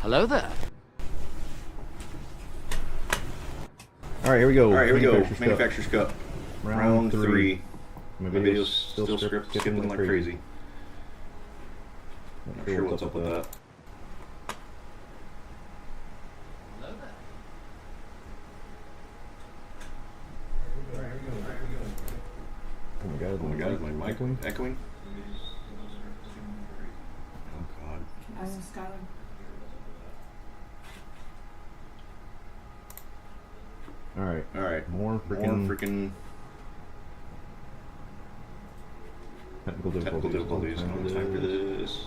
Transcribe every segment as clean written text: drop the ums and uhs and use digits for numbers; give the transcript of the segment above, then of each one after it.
Hello there. Alright, here we go. Manufacturer's Cup. Round 3. My video's still skipping like crazy. Not sure what's up with that. Hello there. Oh my god, is my mic echoing? Oh god. Skylar. Alright. More freaking technical difficulties. No time for this.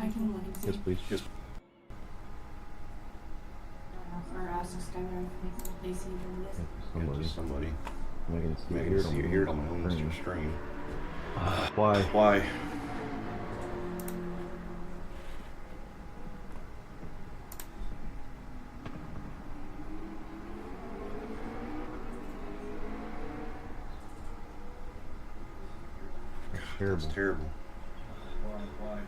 I can look and see. Yes, please. Just Or ask Skylar if they see what it is. somebody. I can see I can see you hear it on my own stream. Why? Why? That's It's terrible. Why?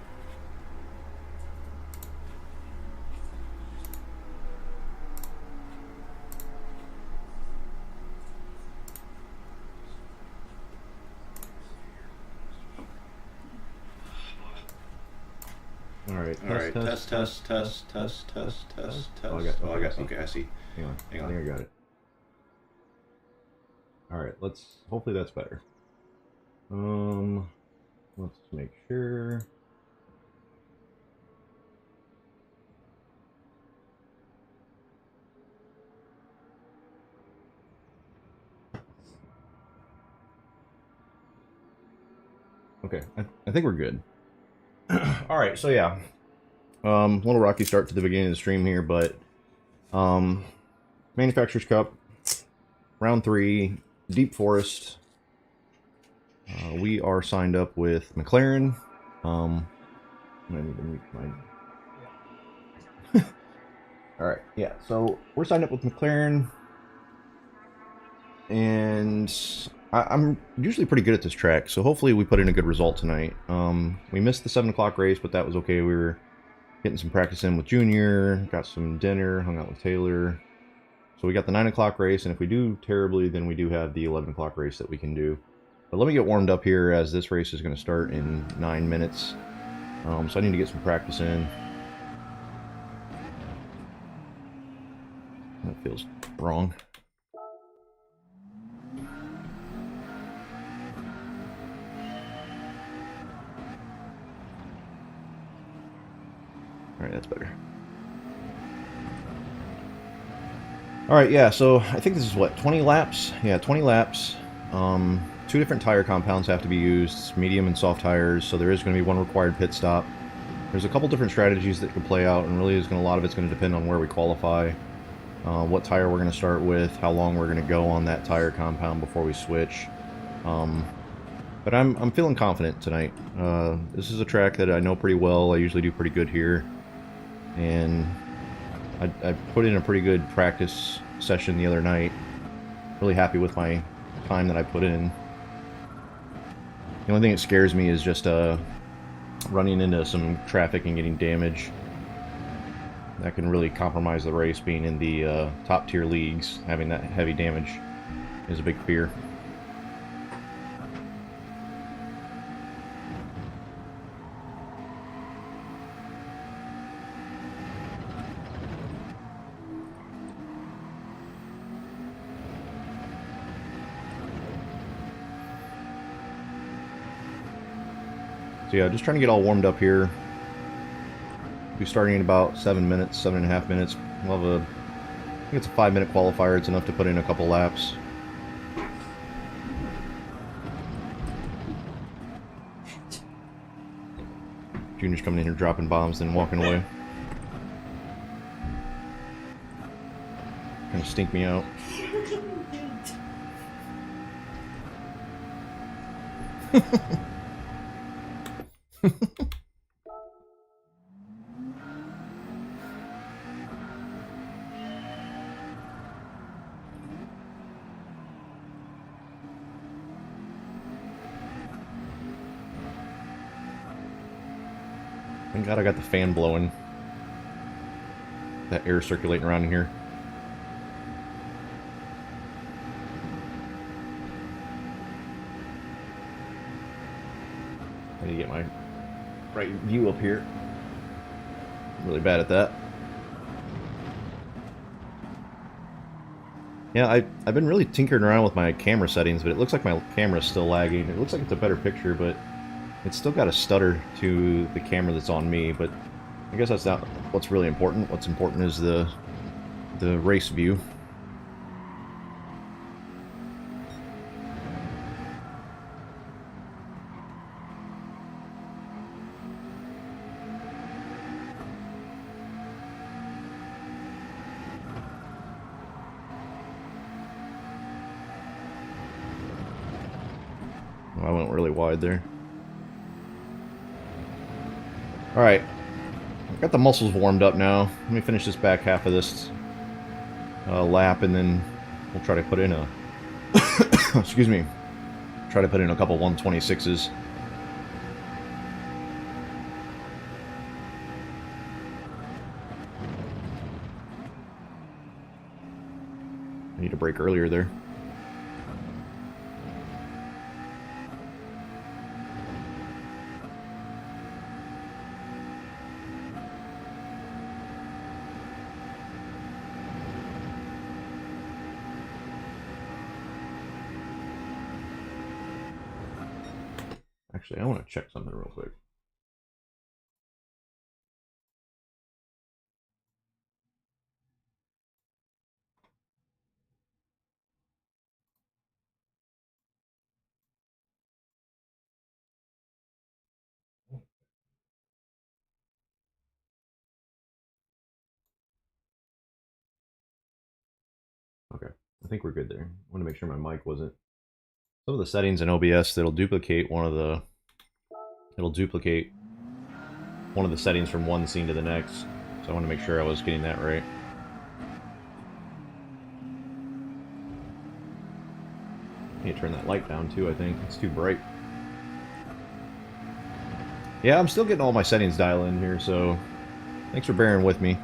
Alright, Test. Oh, I got okay, I see. Hang on. I think I got it. Alright, hopefully that's better. Let's make sure. Okay, I think we're good. All right, so yeah, a little rocky start to the beginning of the stream here, but Manufacturers Cup, round 3, Deep Forest. We are signed up with McLaren. I need to mute my. All right, yeah. So we're signed up with McLaren, and I'm usually pretty good at this track. So hopefully we put in a good result tonight. We missed the 7 o'clock race, but that was okay. We were getting some practice in with Junior, got some dinner, hung out with Taylor. So we got the 9 o'clock race, and if we do terribly, then we do have the 11 o'clock race that we can do. But let me get warmed up here, as this race is going to start in 9 minutes. So I need to get some practice in. That feels wrong. Alright, that's better. Alright, yeah, so I think this is what, 20 laps? Yeah, 20 laps. 2 different tire compounds have to be used, medium and soft tires, so there is going to be 1 required pit stop. There's a couple different strategies that could play out, and really a lot of it's going to depend on where we qualify, what tire we're going to start with, how long we're going to go on that tire compound before we switch. But I'm feeling confident tonight. This is a track that I know pretty well. I usually do pretty good here, and I put in a pretty good practice session the other night. Really happy with my time that I put in. The only thing that scares me is just running into some traffic and getting damage. That can really compromise the race, being in the top tier leagues. Having that heavy damage is a big fear. So yeah, just trying to get all warmed up here. We'll be starting in about 7 minutes, 7.5 minutes. We'll have I think it's a 5-minute qualifier. It's enough to put in a couple laps. Junior's coming in here dropping bombs, then walking away. Kind of stink me out. Thank God I got the fan blowing. That air circulating around in here. I need to get my right view up here. I'm really bad at that. Yeah, I've been really tinkering around with my camera settings, but it looks like my camera's still lagging. It looks like it's a better picture, but it's still got a stutter to the camera that's on me. But I guess that's not what's really important. What's important is the race view. I went really wide there. Alright. I've got the muscles warmed up now. Let me finish this back half of this lap, and then we'll try to put in a... excuse me. Try to put in a couple 126s. I need a break earlier there. Actually, I want to check something real quick. Okay, I think we're good there. I want to make sure my mic wasn't. Some of the settings in OBS that'll duplicate one of the. It'll duplicate one of the settings from one scene to the next. So I want to make sure I was getting that right. I need to turn that light down too, I think. It's too bright. Yeah, I'm still getting all my settings dialed in here, so thanks for bearing with me.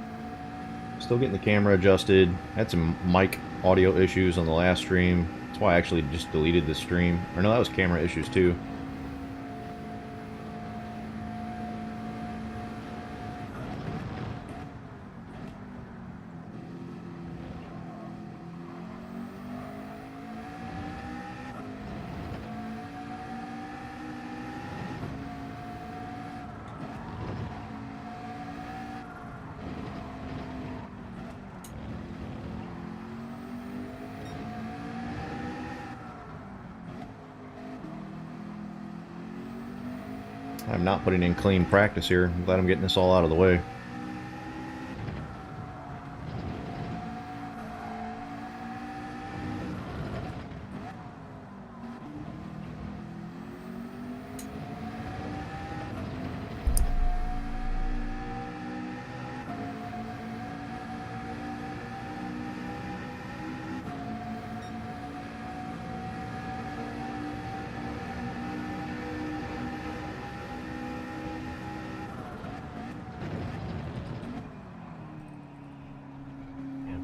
Still getting the camera adjusted. Had some mic audio issues on the last stream. That's why I actually just deleted this stream. Or no, that was camera issues too. I'm not putting in clean practice here. I'm glad I'm getting this all out of the way.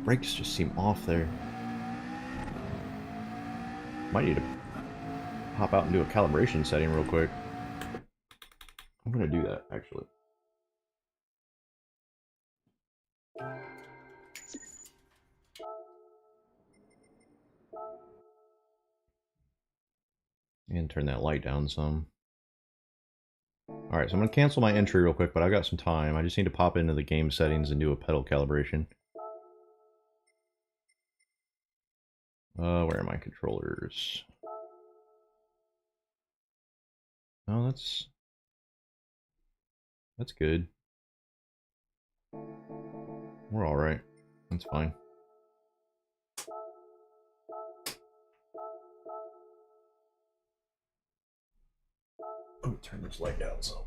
Brakes just seem off there. Might need to hop out and do a calibration setting real quick. I'm gonna do that, actually. And turn that light down some. Alright, so I'm gonna cancel my entry real quick, but I've got some time. I just need to pop into the game settings and do a pedal calibration. Where are my controllers? Oh, that's good. We're alright. That's fine. Let me turn this light down some.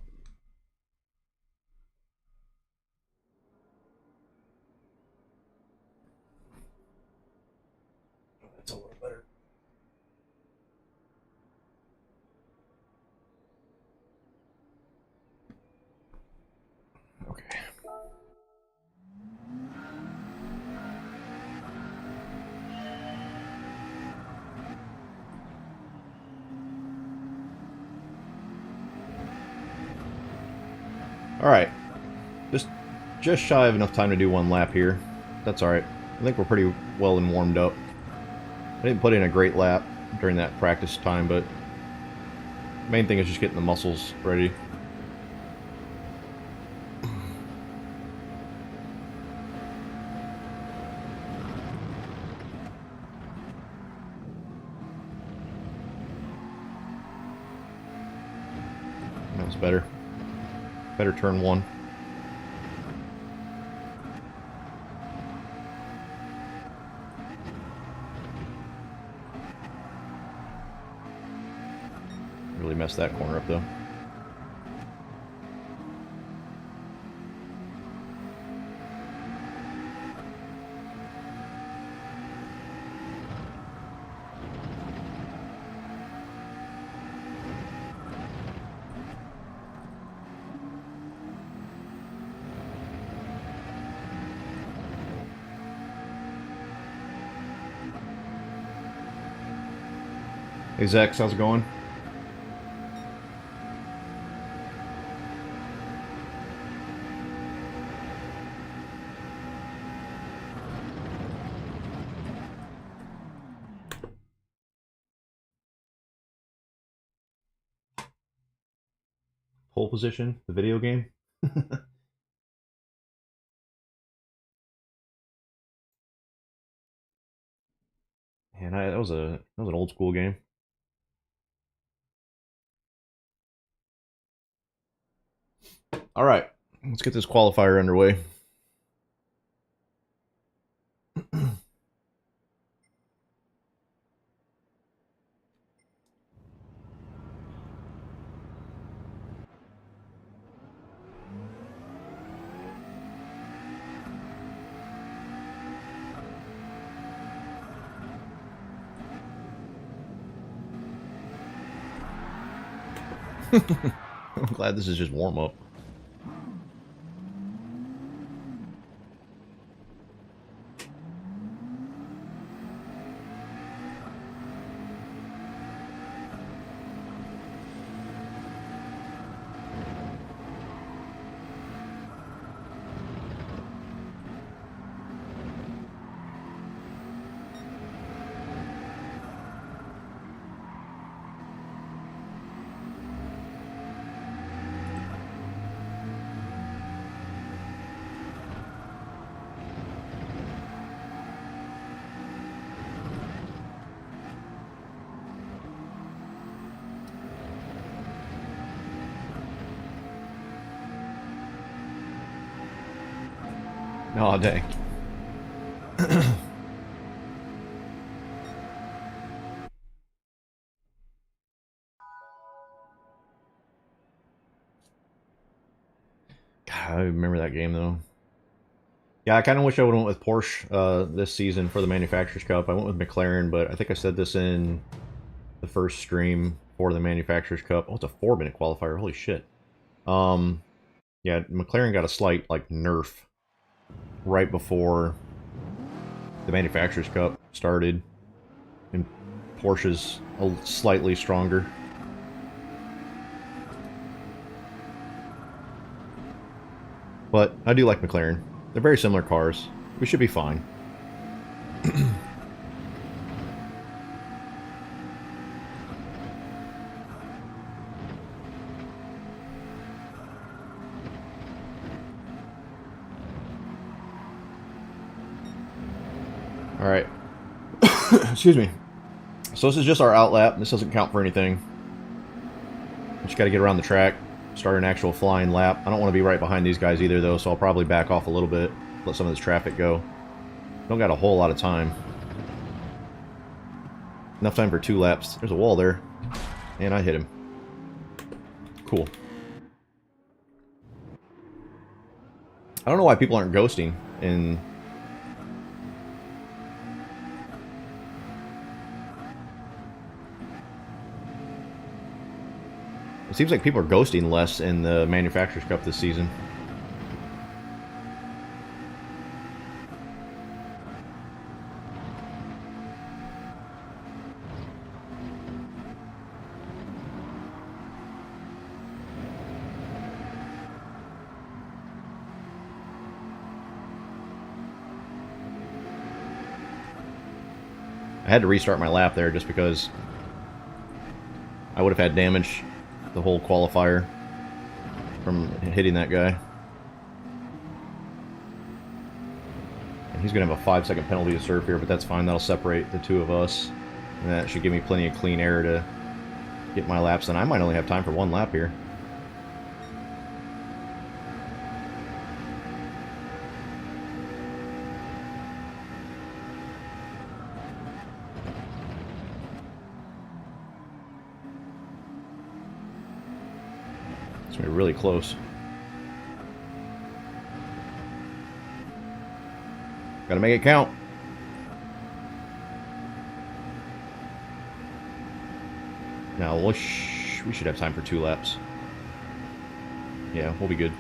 That's a little better. Okay. Alright. Just shy of enough time to do one lap here. That's alright. I think we're pretty well and warmed up. I didn't put in a great lap during that practice time, but main thing is just getting the muscles ready. That was better. Better turn one. Really messed that corner up though. Hey Zex, how's it going? Pole Position, the video game. And that was an old school game. All right, let's get this qualifier underway. I'm glad this is just warm up. Oh, dang. God, I remember that game, though. Yeah, I kind of wish I would have went with Porsche this season for the Manufacturers' Cup. I went with McLaren, but I think I said this in the first stream for the Manufacturers' Cup. Oh, it's a 4-minute qualifier. Holy shit. Yeah, McLaren got a slight, like, nerf right before the Manufacturers' Cup started. And Porsche's slightly stronger. But I do like McLaren. They're very similar cars. We should be fine. Alright. Excuse me. So this is just our out lap. This doesn't count for anything. Just got to get around the track, start an actual flying lap. I don't want to be right behind these guys either, though, so I'll probably back off a little bit, let some of this traffic go. Don't got a whole lot of time. Enough time for 2 laps. There's a wall there. And I hit him. Cool. I don't know why people aren't ghosting in... It seems like people are ghosting less in the Manufacturers' Cup this season. I had to restart my lap there just because I would have had damage the whole qualifier from hitting that guy. And he's going to have a 5-second penalty to serve here, but that's fine. That'll separate the 2 of us. And that should give me plenty of clean air to get my laps. And I might only have time for 1 lap here. Really close. Gotta make it count. Now, we should have time for 2 laps. Yeah, we'll be good.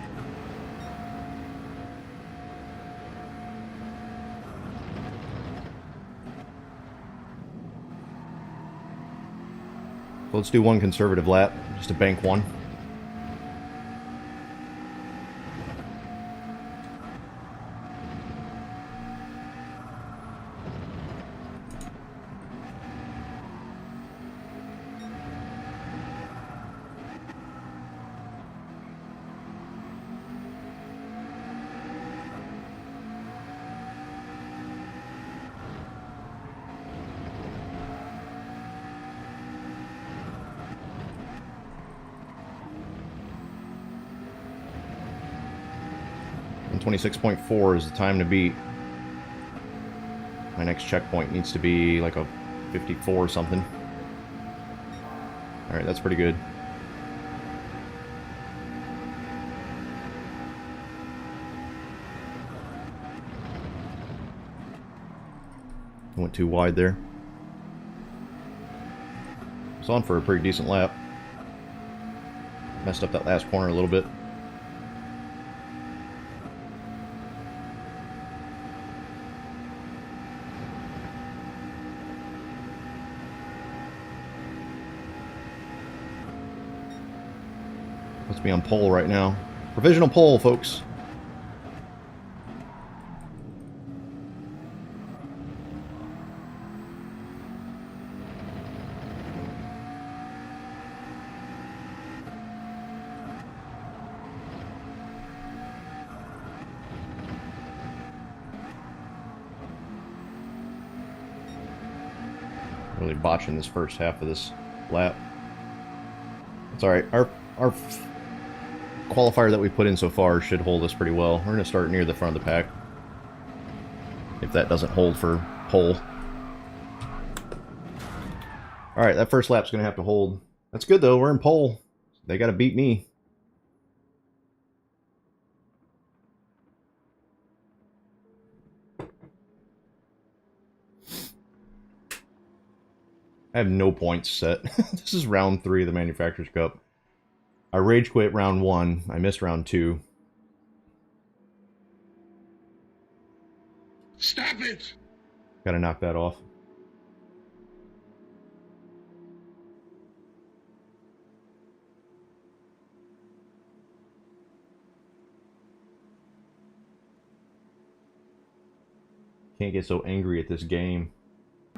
So let's do 1 conservative lap, just to bank 1. 126.4 is the time to beat. My next checkpoint needs to be like a 54 or something. Alright, that's pretty good. Went too wide there. I was on for a pretty decent lap. Messed up that last corner a little bit. Let's be on pole right now. Provisional pole, folks. Really botching this first half of this lap. It's alright. Our qualifier that we put in so far should hold us pretty well. We're going to start near the front of the pack. If that doesn't hold for pole. Alright, that first lap's going to have to hold. That's good though, we're in pole. They got to beat me. I have no points set. This is round 3 of the Manufacturers Cup. I rage quit round 1. I missed round 2. Stop it! Gotta knock that off. Can't get so angry at this game.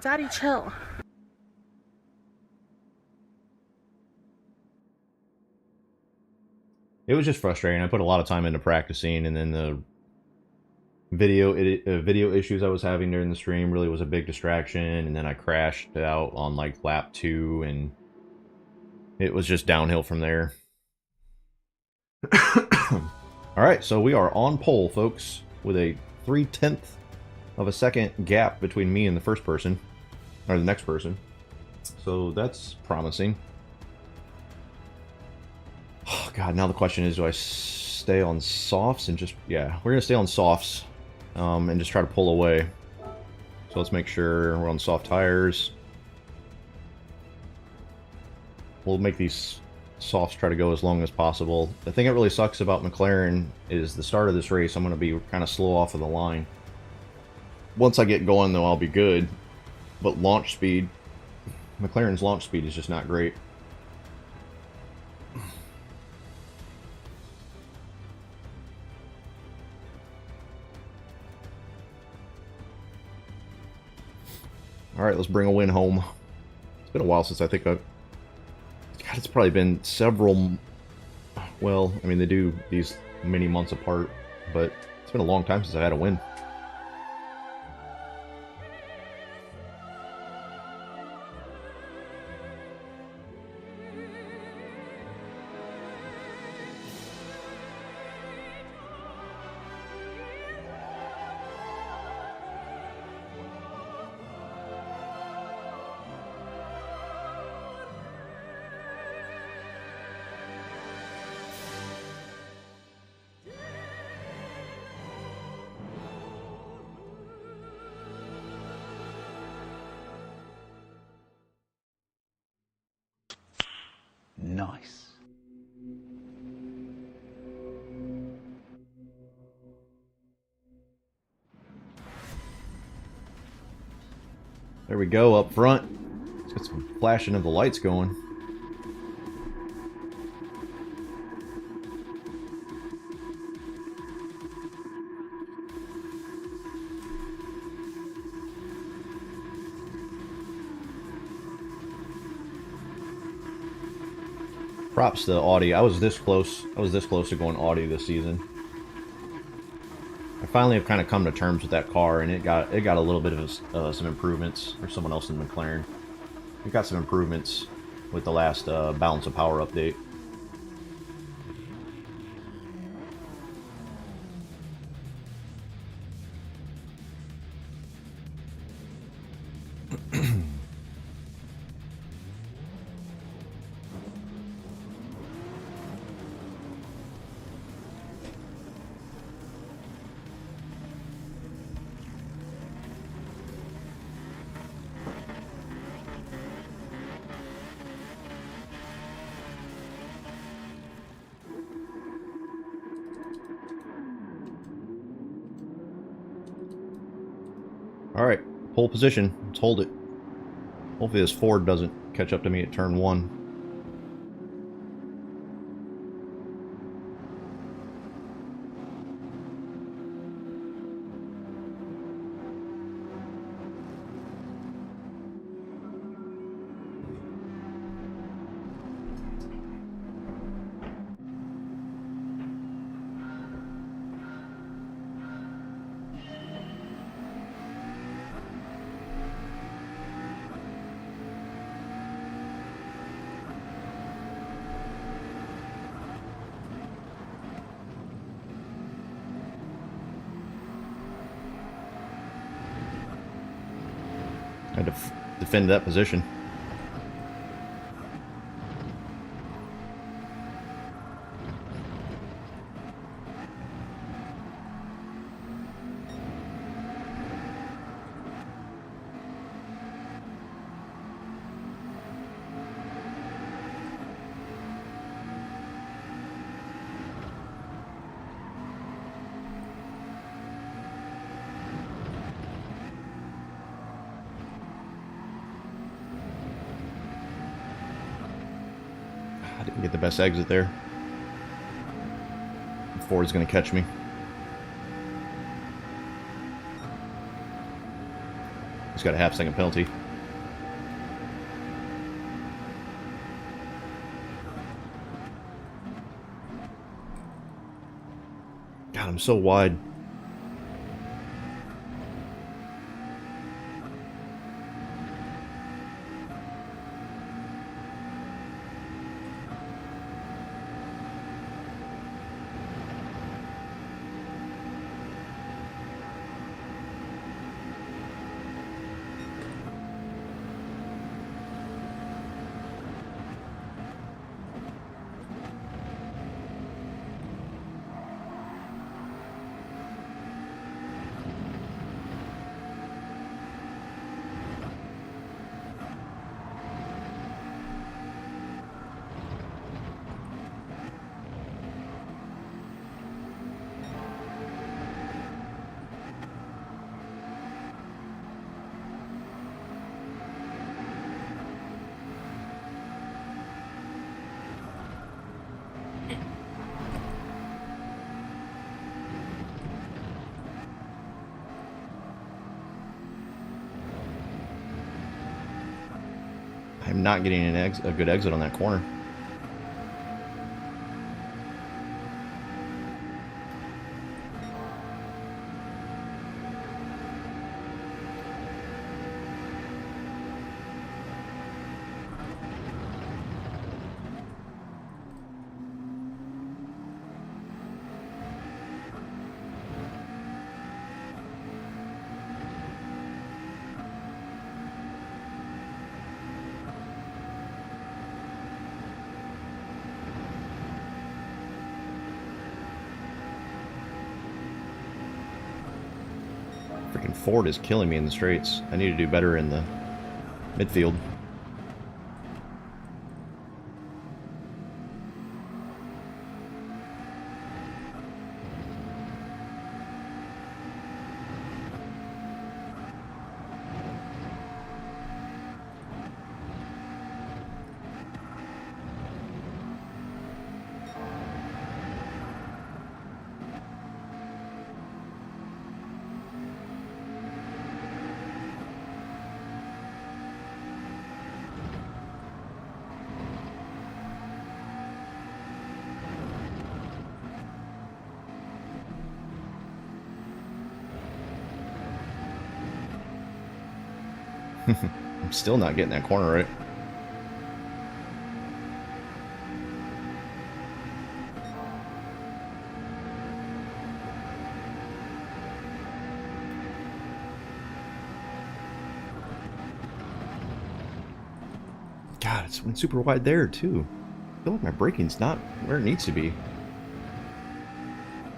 Daddy, chill. It was just frustrating. I put a lot of time into practicing, and then the video issues I was having during the stream really was a big distraction, and then I crashed out on like lap 2, and it was just downhill from there. Alright, so we are on pole, folks, with a 0.3 of a second gap between me and the first person, or the next person. So that's promising. Oh god, now the question is, do I stay on softs and just... yeah, we're gonna stay on softs and just try to pull away. So let's make sure we're on soft tires. We'll make these softs try to go as long as possible. The thing that really sucks about McLaren is the start of this race, I'm going to be kind of slow off of the line. Once I get going, though, I'll be good. But launch speed, McLaren's launch speed is just not great. Alright, let's bring a win home. It's been a while since I think God, it's probably been several... well, I mean, they do these many months apart, but it's been a long time since I had a win. Nice. There we go, up front. Let's get some flashing of the lights going. Props to Audi. I was this close. I was this close to going Audi this season. I finally have kind of come to terms with that car, and it got a little bit of some improvements. Or someone else in McLaren. It got some improvements with the last balance of power update. Alright, pole position. Let's hold it. Hopefully this Ford doesn't catch up to me at turn 1. I had to defend that position. I didn't get the best exit there. Ford's going to catch me. He's got a half-second penalty. God, I'm so wide. I'm not getting a good exit on that corner. Freaking Ford is killing me in the straights. I need to do better in the midfield. I'm still not getting that corner right. God, it's went super wide there, too. I feel like my braking's not where it needs to be.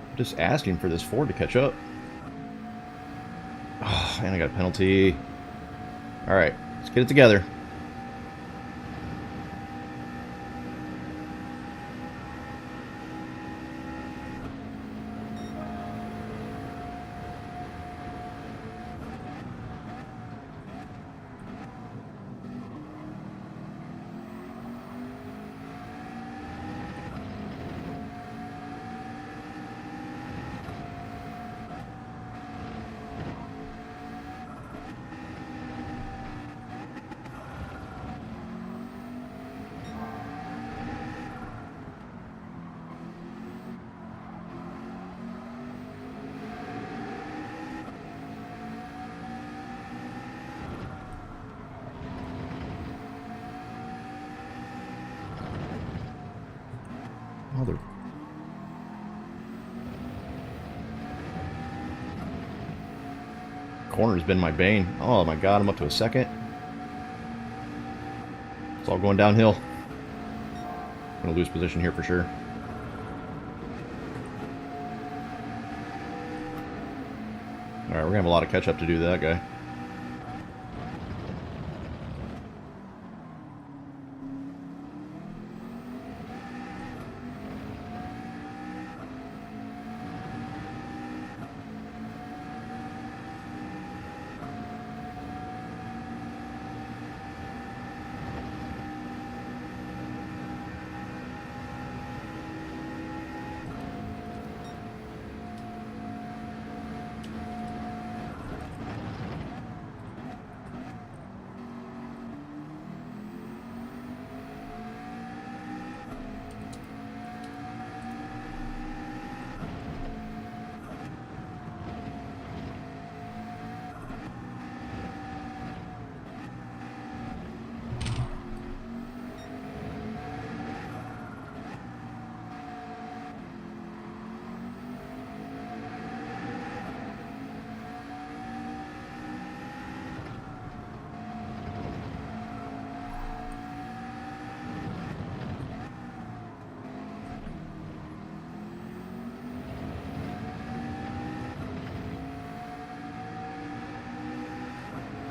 I'm just asking for this Ford to catch up. Oh, and I got a penalty. Alright, let's get it together. Mother. Corner's been my bane. Oh my god, I'm up to a second. It's all going downhill. I'm gonna lose position here for sure. Alright, we're gonna have a lot of catch up to do to that guy.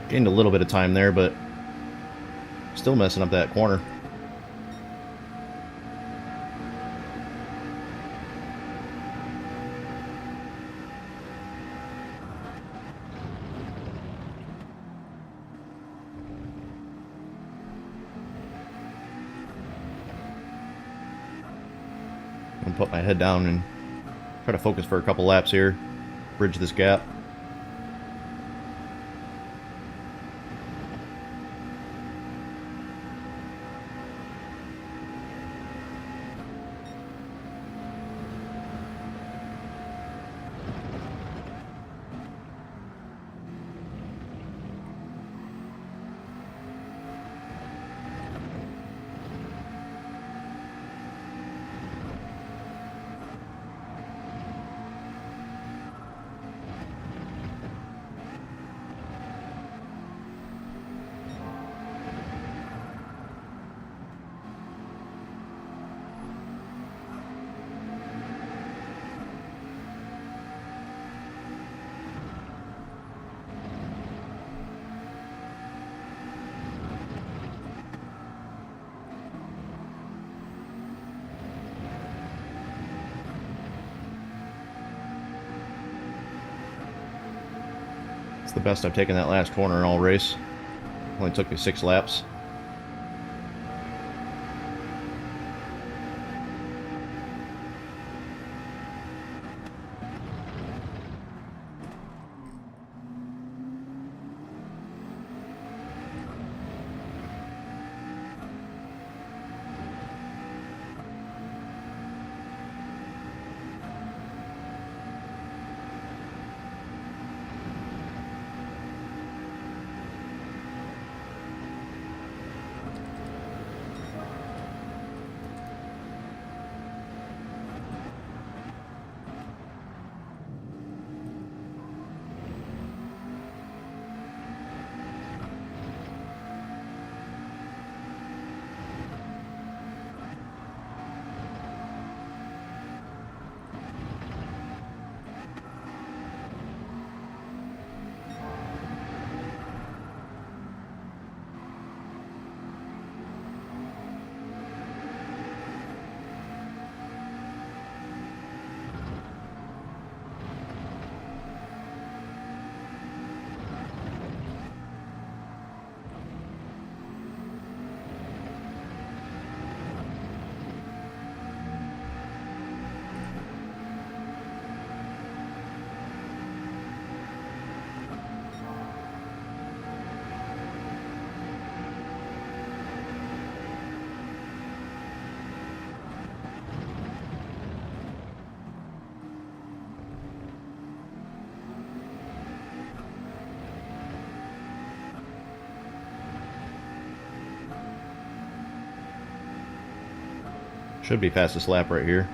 Gained a little bit of time there, but still messing up that corner. I'm gonna put my head down and try to focus for a couple laps here, bridge this gap. It's the best I've taken that last corner in all race. Only took me 6 laps. Should be fastest lap right here.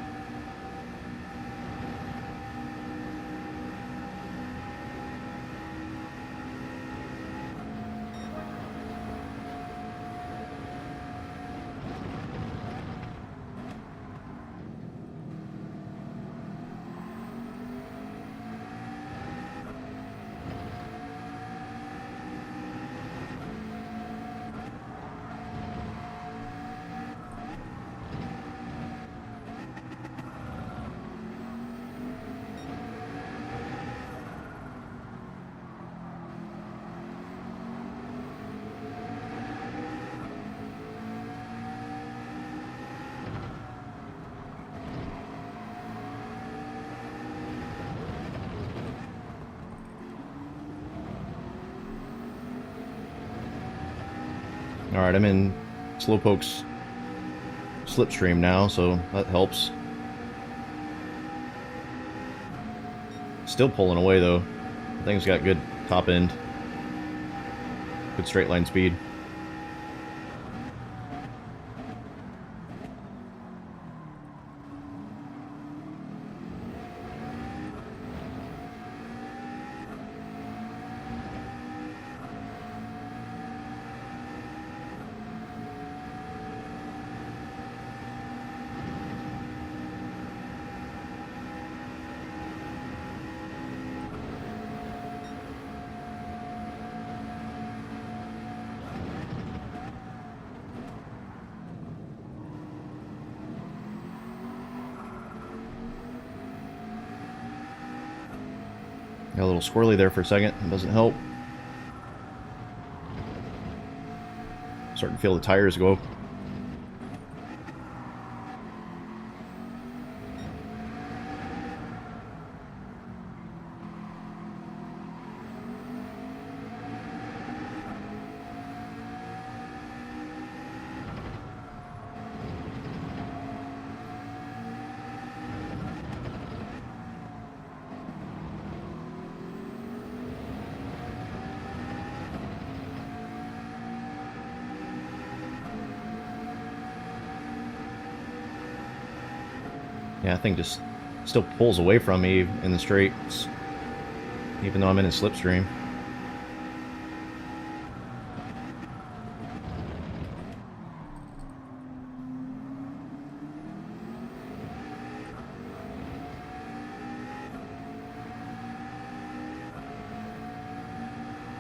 Alright, I'm in Slowpoke's slipstream now, so that helps. Still pulling away though. The thing's got good top end. Good straight line speed. Got a little squirrely there for a second. It doesn't help. Starting to feel the tires go. Yeah, that thing just still pulls away from me in the straights, even though I'm in a slipstream.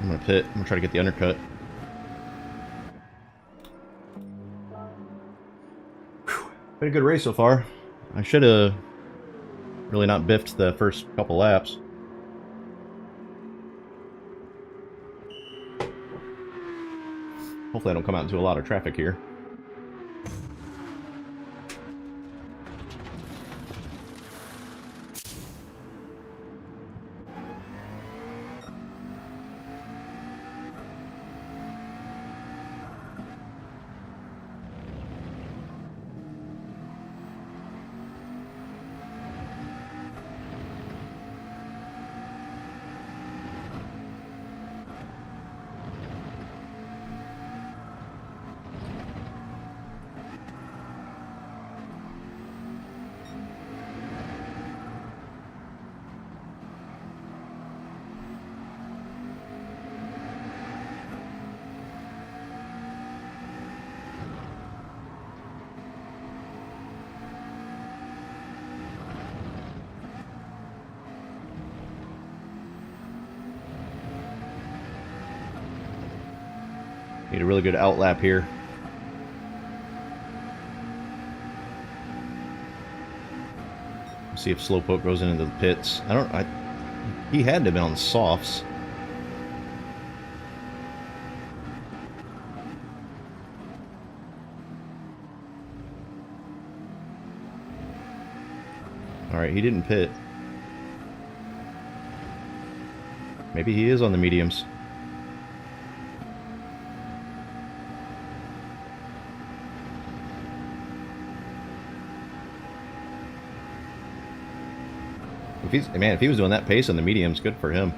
I'm gonna pit. I'm gonna try to get the undercut. Whew. Been a good race so far. I should have really not biffed the first couple laps. Hopefully I don't come out into a lot of traffic here. Need a really good outlap here. See if Slowpoke goes into the pits. He had to have been on the softs. Alright, he didn't pit. Maybe he is on the mediums. If he was doing that pace on the mediums, good for him.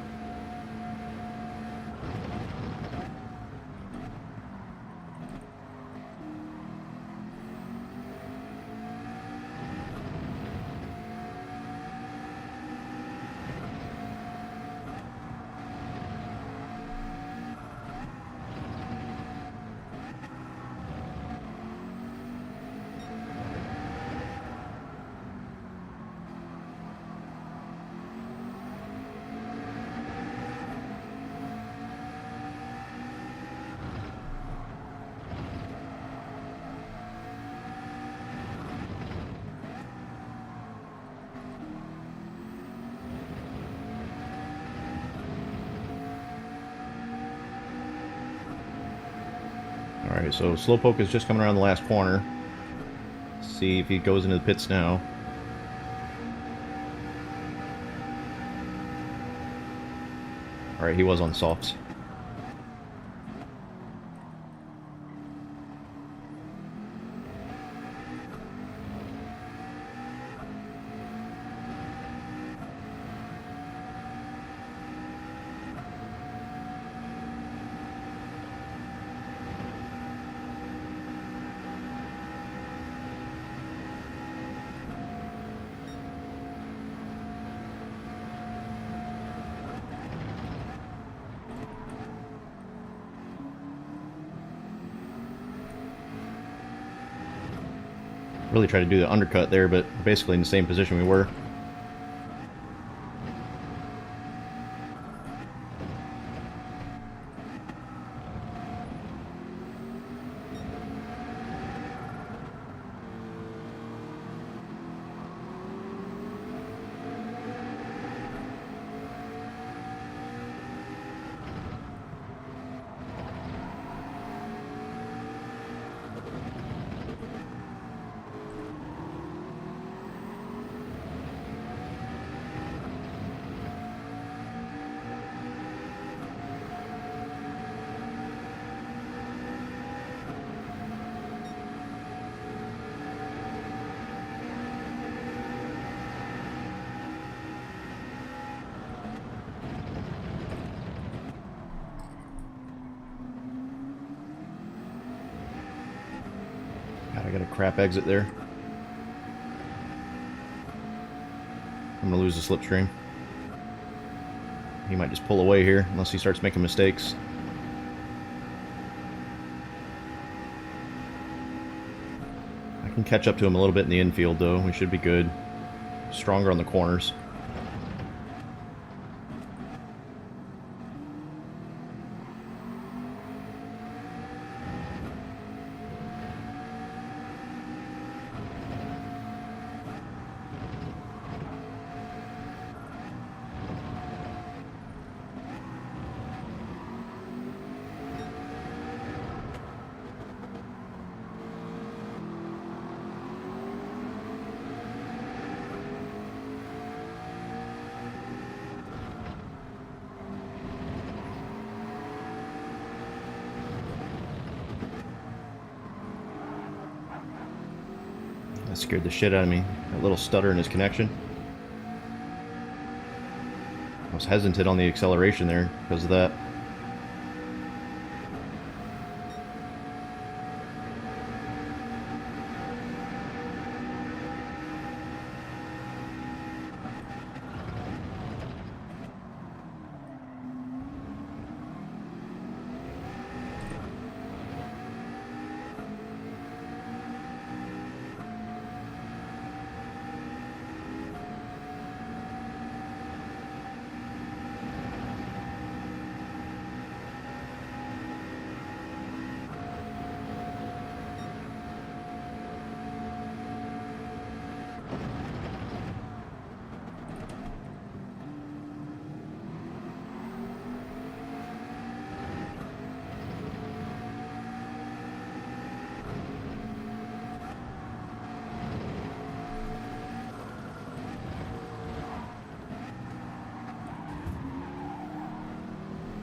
Alright, so Slowpoke is just coming around the last corner. See if he goes into the pits now. Alright, he was on softs. Really tried to do the undercut there, but basically in the same position we were. God, I got a crap exit there. I'm gonna lose the slipstream. He might just pull away here, unless he starts making mistakes. I can catch up to him a little bit in the infield, though. We should be good. Stronger on the corners. That scared the shit out of me. That little stutter in his connection. I was hesitant on the acceleration there because of that.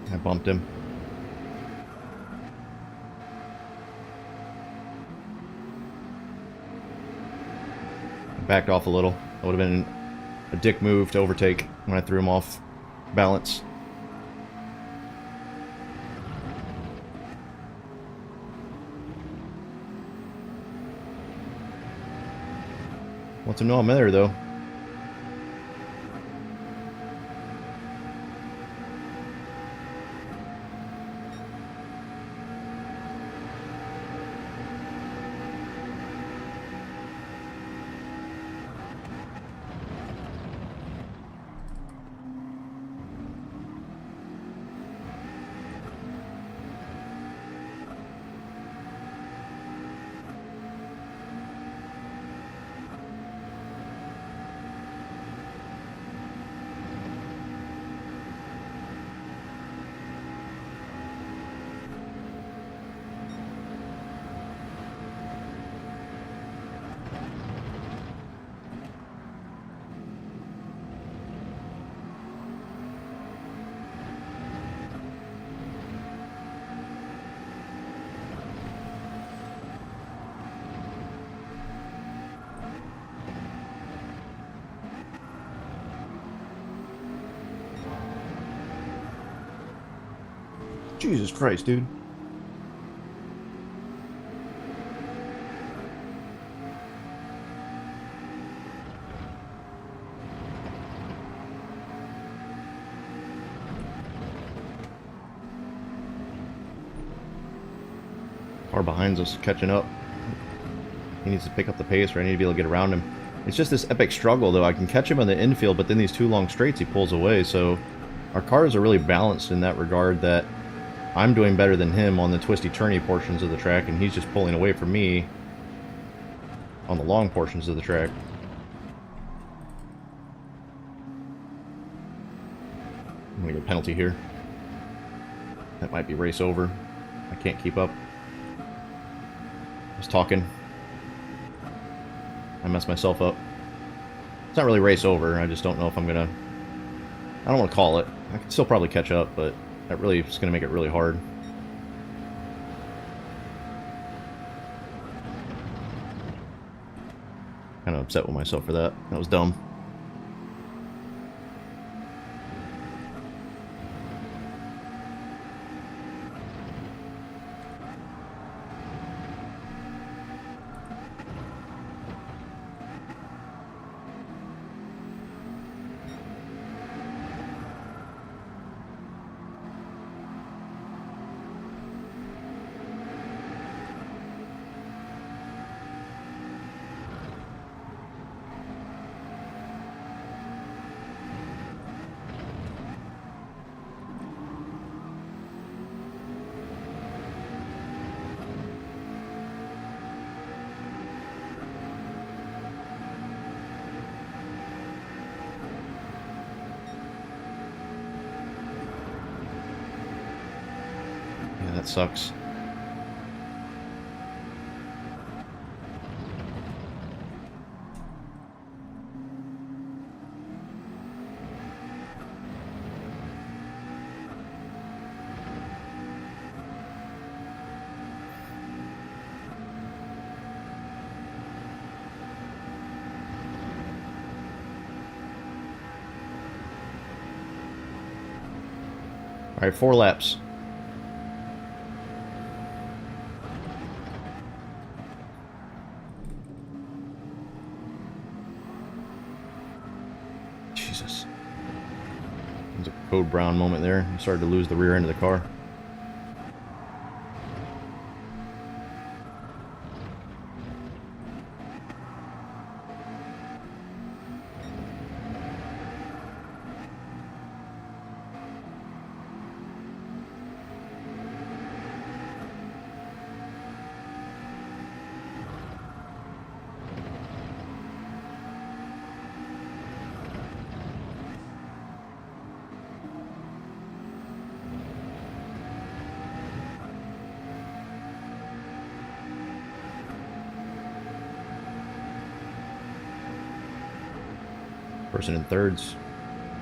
I bumped him. I backed off a little. That would have been a dick move to overtake when I threw him off balance. Wants him to know I'm there, though. Jesus Christ, dude. Car behind us, catching up. He needs to pick up the pace, or I need to be able to get around him. It's just this epic struggle, though. I can catch him on the infield, but then these two long straights, he pulls away. So our cars are really balanced in that regard, that I'm doing better than him on the twisty, turny portions of the track, and he's just pulling away from me on the long portions of the track. I'm going to get a penalty here. That might be race over. I can't keep up. I was talking. I messed myself up. It's not really race over. I just don't know if I'm gonna... I don't want to call it. I can still probably catch up, but that really is gonna make it really hard. Kind of upset with myself for that. That was dumb. Yeah, that sucks. All right, 4 laps. Jesus. There's a Code Brown moment there. I started to lose the rear end of the car. Person in third's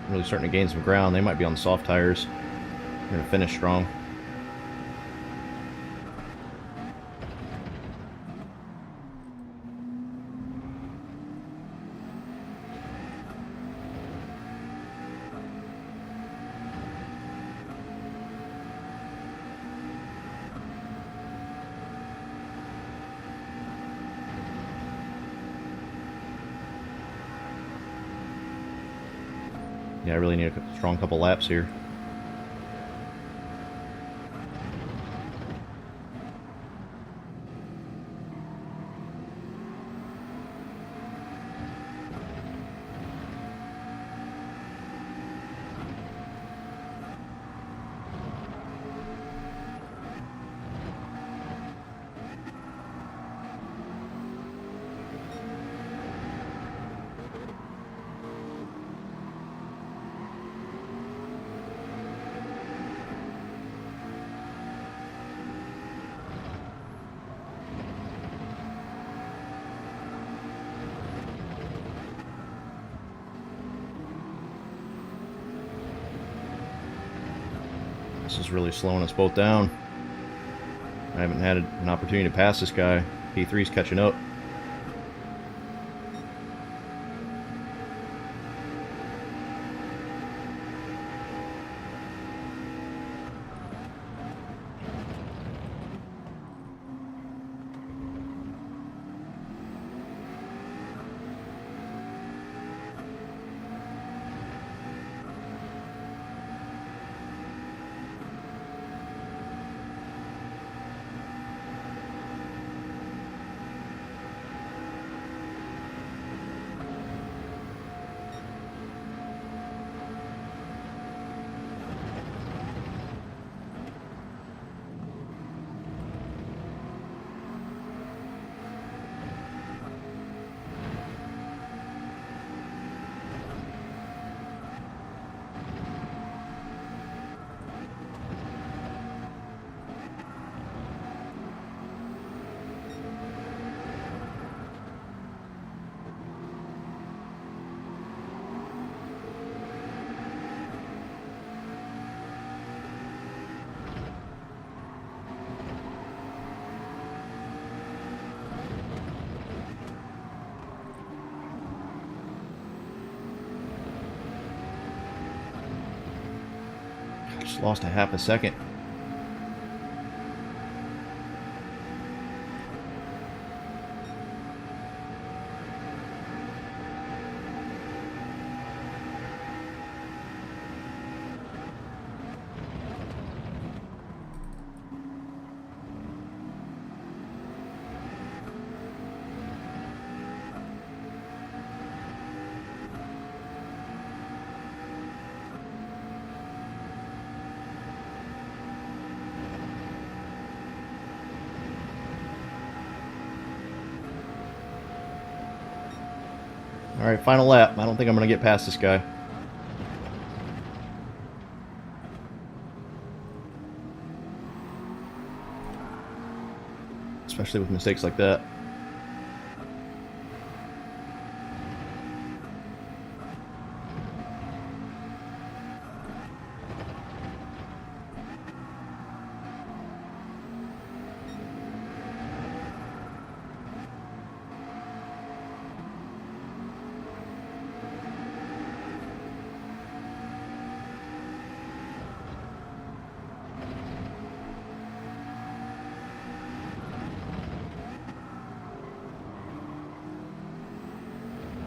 really starting to gain some ground. They might be on the soft tires. They're going to finish strong. Yeah, I really need a strong couple laps here. This is really slowing us both down. I haven't had an opportunity to pass this guy. P3's catching up. Almost lost a half a second. Alright, final lap. I don't think I'm going to get past this guy. Especially with mistakes like that.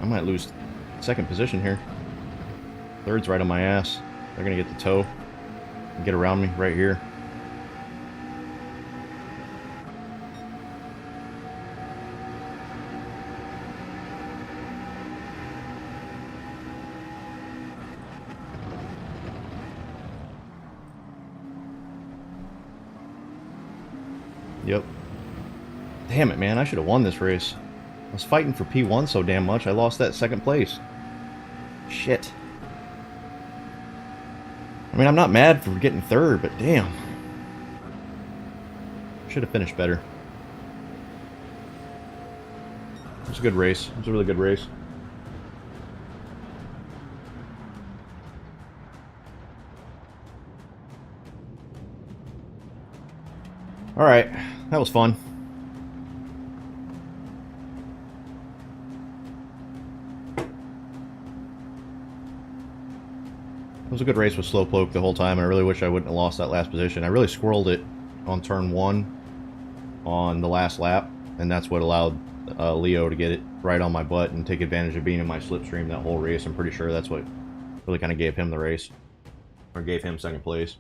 I might lose second position here. Third's right on my ass. They're going to get the toe and get around me right here. Yep. Damn it, man. I should have won this race. I was fighting for P1 so damn much, I lost that second place. Shit. I mean, I'm not mad for getting third, but damn. Should have finished better. It was a good race. It was a really good race. Alright, that was fun. It was a good race with Slowpoke the whole time, and I really wish I wouldn't have lost that last position. I really squirreled it on turn 1 on the last lap, and that's what allowed Leo to get it right on my butt and take advantage of being in my slipstream that whole race. I'm pretty sure that's what really kind of gave him the race, or gave him second place.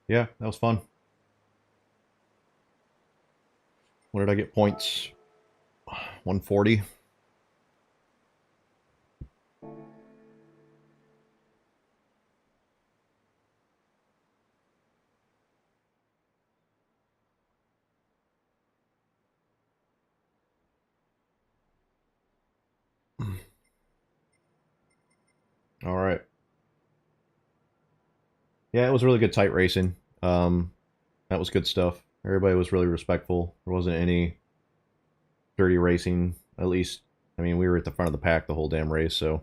Yeah, that was fun. What did I get points? 140. All right. Yeah, it was really good tight racing. That was good stuff. Everybody was really respectful. There wasn't any dirty racing, at least. I mean, we were at the front of the pack the whole damn race, so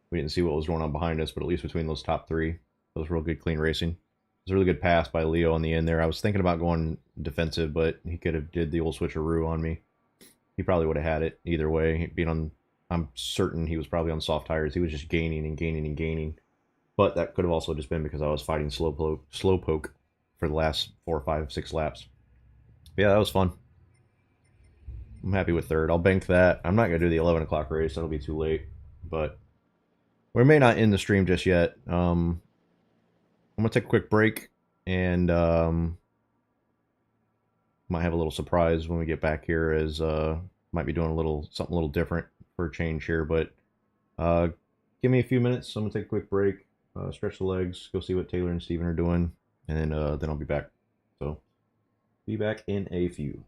we didn't see what was going on behind us, but at least between those top three, it was real good, clean racing. It was a really good pass by Leo on the end there. I was thinking about going defensive, but he could have did the old switcheroo on me. He probably would have had it either way. Being on, I'm certain he was probably on soft tires. He was just gaining and gaining and gaining. But that could have also just been because I was fighting Slowpoke for the last 4, 5, 6 laps. But yeah, that was fun. I'm happy with third. I'll bank that. I'm not going to do the 11 o'clock race. That'll be too late. But we may not end the stream just yet. I'm going to take a quick break. And might have a little surprise when we get back here, as might be doing something a little different for a change here. But give me a few minutes. I'm going to take a quick break. Stretch the legs, go see what Taylor and Steven are doing, and then I'll be back. So, be back in a few.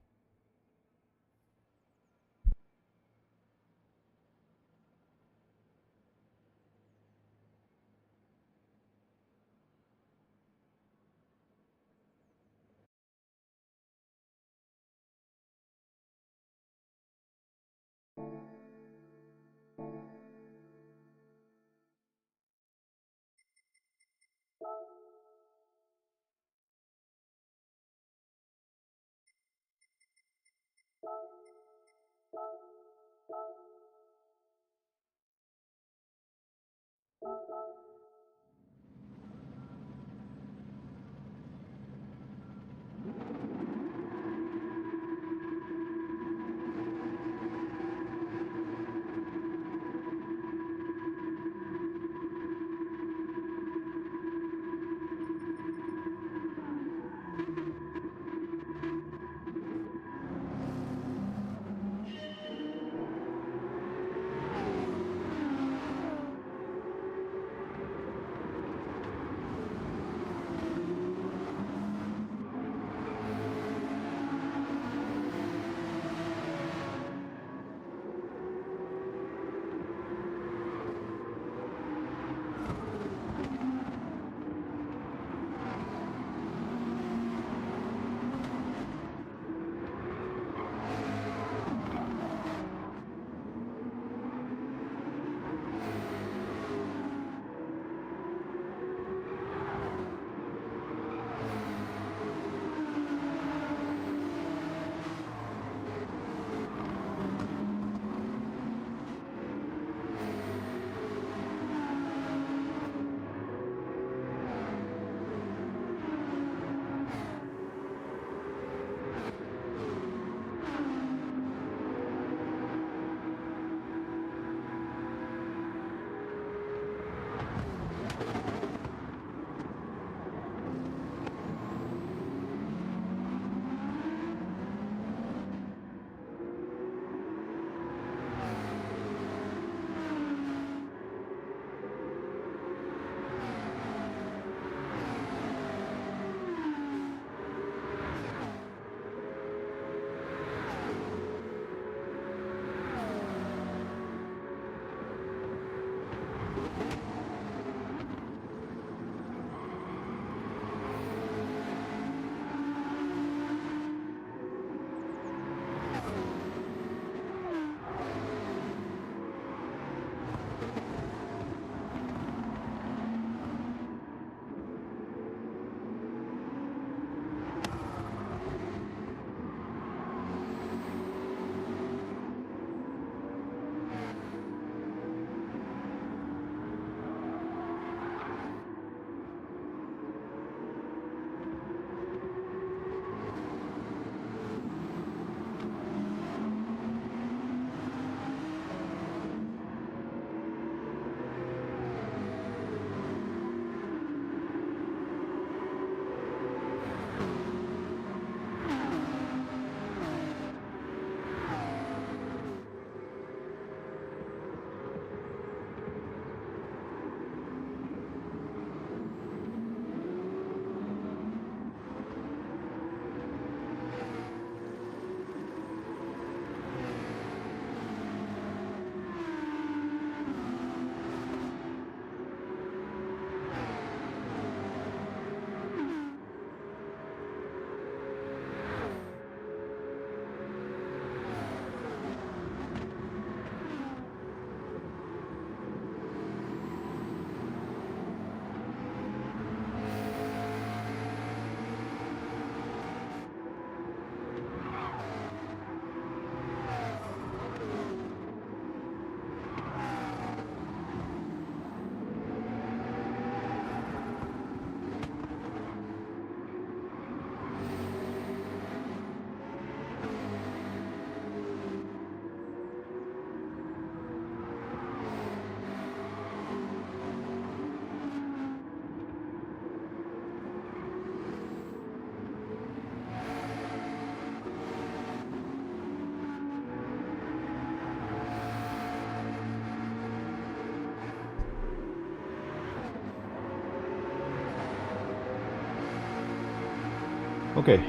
Okay,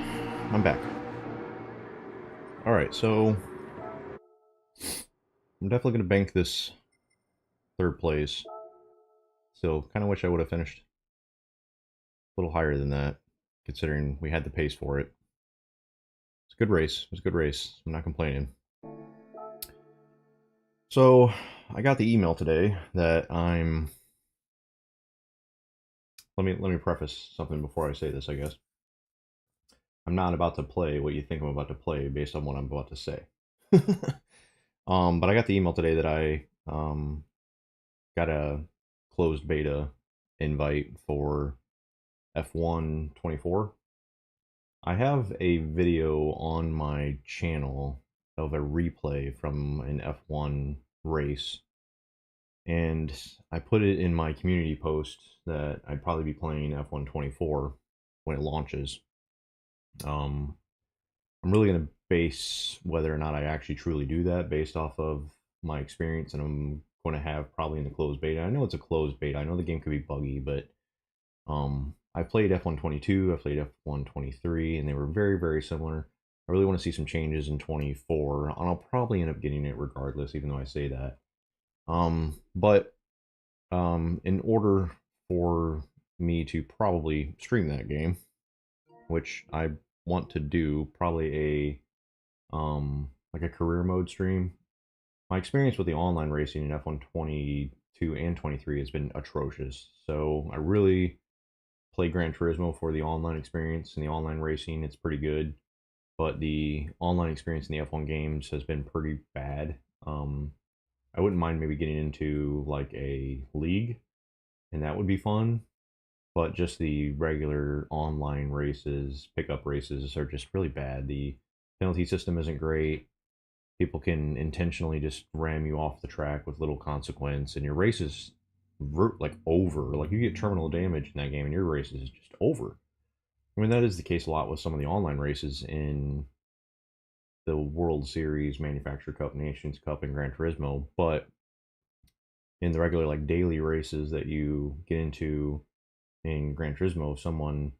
I'm back. Alright, so I'm definitely going to bank this third place. Still, kind of wish I would have finished a little higher than that, considering we had the pace for it. It's a good race. It was a good race. I'm not complaining. So I got the email today that I'm. Let me preface something before I say this. I guess I'm not about to play what you think I'm about to play based on what I'm about to say. But I got the email today that I got a closed beta invite for F1 24. I have a video on my channel of a replay from an F1 race, and I put it in my community post that I'd probably be playing F1 24 when it launches. I'm really going to base whether or not I actually truly do that based off of my experience, and I'm going to have probably in the closed beta. I know it's a closed beta. I know the game could be buggy, but I played F1 22, I played F1 23, and they were very, very similar. I really want to see some changes in 24, and I'll probably end up getting it regardless, even though I say that. But in order for me to probably stream that game, which I want to do, probably a like a career mode stream. My experience with the online racing in F1 22 and 23 has been atrocious. So I really play Gran Turismo for the online experience and the online racing. It's pretty good, but the online experience in the F1 games has been pretty bad. I wouldn't mind maybe getting into like a league, and that would be fun. But just the regular online races, pickup races, are just really bad. The penalty system isn't great. People can intentionally just ram you off the track with little consequence, and your race is like over. Like you get terminal damage in that game, and your race is just over. I mean, that is the case a lot with some of the online races in the World Series, Manufacturer Cup, Nations Cup, and Gran Turismo. But in the regular like daily races that you get into in Gran Turismo, if someone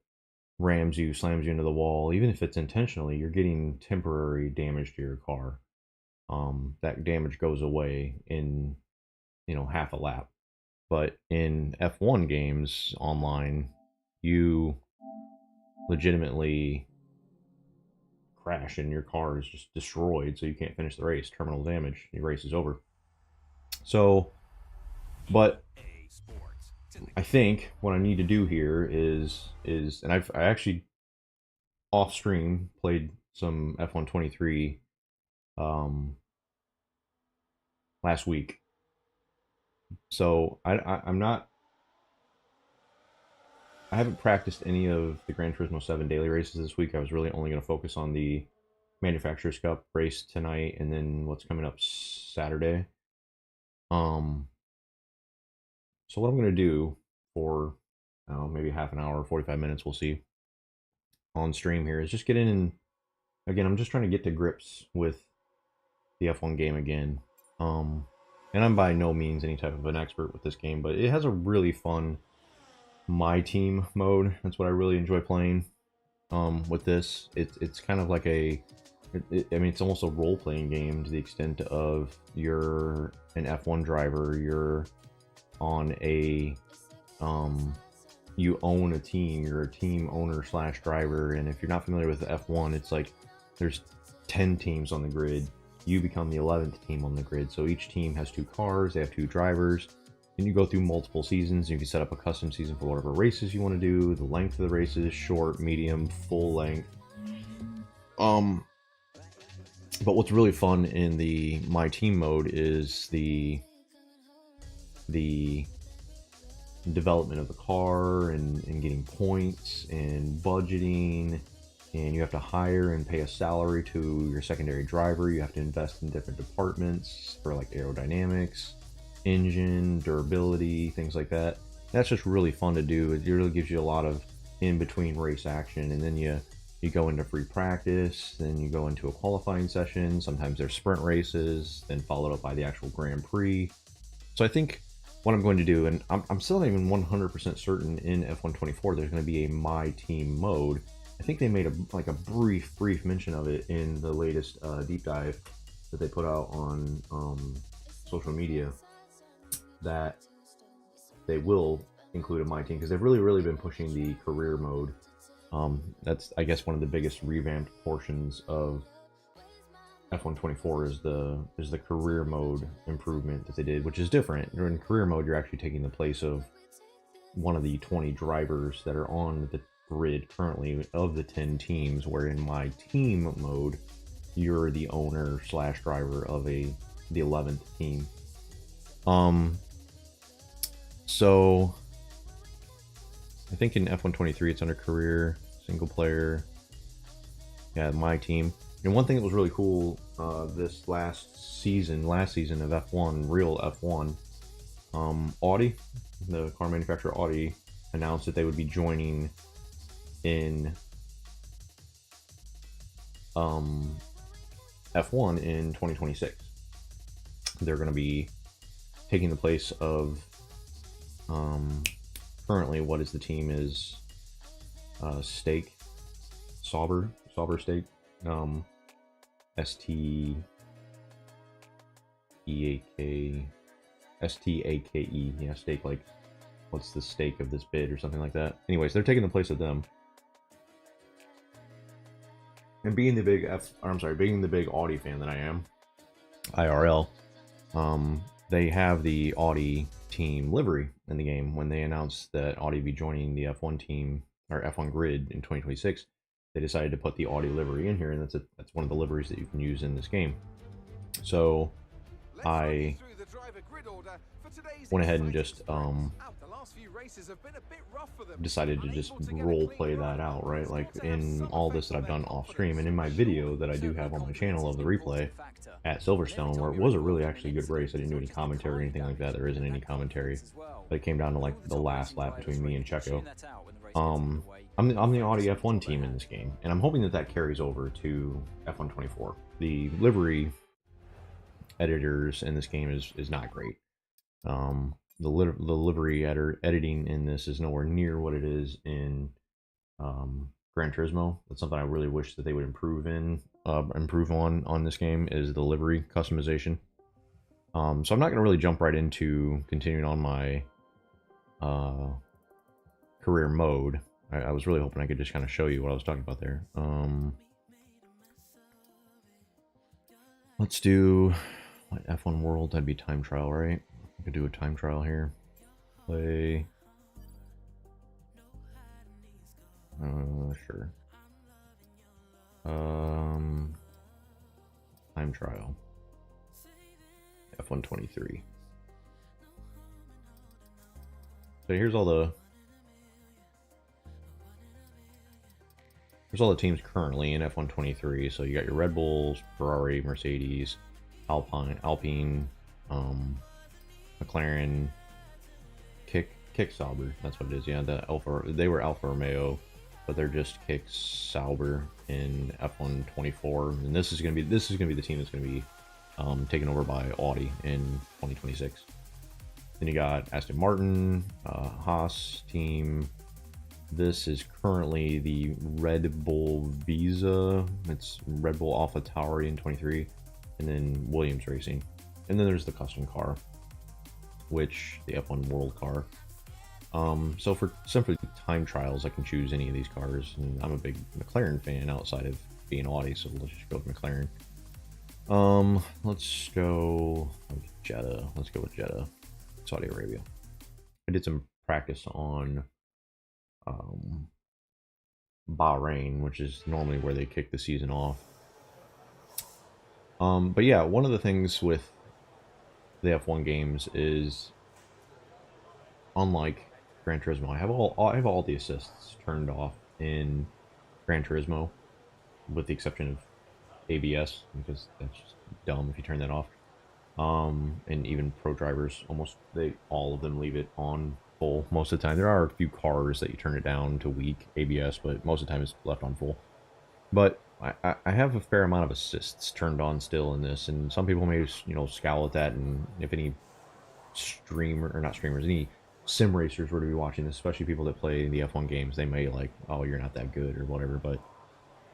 rams you, slams you into the wall, even if it's intentionally, you're getting temporary damage to your car. That damage goes away in half a lap. But in F1 games online, you legitimately crash and your car is just destroyed, so you can't finish the race. Terminal damage, your race is over. So, but I think what I need to do here is and I actually off stream played some F1 23 last week. So I'm not. I haven't practiced any of the Gran Turismo 7 daily races this week. I was really only going to focus on the Manufacturers Cup race tonight and then what's coming up Saturday. So what I'm going to do for maybe half an hour, 45 minutes, we'll see, on stream here is just get in and, again, I'm just trying to get to grips with the F1 game again. And I'm by no means any type of an expert with this game, but it has a really fun my team mode. That's what I really enjoy playing with this. It's kind of like I mean, it's almost a role-playing game to the extent of you're an F1 driver, you're on a you own a team, you're a team owner slash driver, and if you're not familiar with F1, it's like there's 10 teams on the grid. You become the 11th team on the grid. So each team has 2 cars, they have 2 drivers, and you go through multiple seasons. You can set up a custom season for whatever races you want to do. The length of the races, short, medium, full length. But what's really fun in the My Team mode is the development of the car and getting points and budgeting, and you have to hire and pay a salary to your secondary driver. You have to invest in different departments for like aerodynamics, engine, durability, things like that. That's just really fun to do. It really gives you a lot of in-between race action, and then you go into free practice, then you go into a qualifying session. Sometimes there's sprint races, then followed up by the actual Grand Prix. So I think what I'm going to do, and I'm still not even 100% certain in F124 there's going to be a My Team mode. I think they made a brief mention of it in the latest deep dive that they put out on social media, that they will include a My Team, because they've really been pushing the career mode. That's, I guess, one of the biggest revamped portions of F124 is the career mode improvement that they did, which is different. In career mode, you're actually taking the place of one of the 20 drivers that are on the grid currently of the 10 teams, where in my team mode, you're the owner slash driver of the 11th team. So I think in F123 it's under career, single player. Yeah, my team. And one thing that was really cool this last season of F1, real F1, Audi, the car manufacturer Audi, announced that they would be joining in F1 in 2026. They're going to be taking the place of currently what is the team is Sauber Stake, STAKE, yeah, stake, like what's the stake of this bid or something like that. Anyways, they're taking the place of them. And being the big Audi fan that I am, IRL, they have the Audi team livery in the game. When they announced that Audi would be joining the F1 team or F1 grid in 2026, they decided to put the Audi livery in here, and that's one of the liveries that you can use in this game. So I went ahead and just decided to just role play that out, right? Like in all this that I've done off stream, and in my video that I do have on my channel of the replay at Silverstone, where it was a really actually good race. I didn't do any commentary or anything like that. There isn't any commentary, but it came down to like the last lap between me and Checo. I'm the Audi F1 team in this game, and I'm hoping that that carries over to F124. The livery editors in this game is not great. The livery editing in this is nowhere near what it is in Gran Turismo. That's something I really wish that they would improve on this game, is the livery customization. So I'm not going to really jump right into continuing on my career mode. I was really hoping I could just kind of show you what I was talking about there. Let's do F1 World. That'd be time trial, right? I could do a time trial here. Play. Sure. Time trial. F123. So here's all the teams currently in F123. So you got your Red Bulls, Ferrari, Mercedes, Alpine, McLaren, Kick Sauber. That's what it is. Yeah, they were Alfa Romeo, but they're just Kick Sauber in F124, and this is gonna be the team that's gonna be taken over by Audi in 2026. Then you got Aston Martin, Haas team. This is currently the Red Bull Visa. It's Red Bull AlphaTauri in 23, and then Williams Racing. And then there's the custom car, which the F1 World car. So for simply time trials, I can choose any of these cars, and I'm a big McLaren fan outside of being Audi, so let's just go with McLaren. Let's go with Jeddah. Let's go with Jeddah, Saudi Arabia. I did some practice on Bahrain, which is normally where they kick the season off. But yeah, one of the things with the F1 games is, unlike Gran Turismo, I have all the assists turned off in Gran Turismo, with the exception of ABS, because that's just dumb if you turn that off. And even pro drivers, all of them leave it on full most of the time. There are a few cars that you turn it down to weak ABS, but most of the time it's left on full. But I have a fair amount of assists turned on still in this, and some people may scowl at that. And if any any sim racers were to be watching this, especially people that play the F1 games, they may like, oh, you're not that good or whatever. But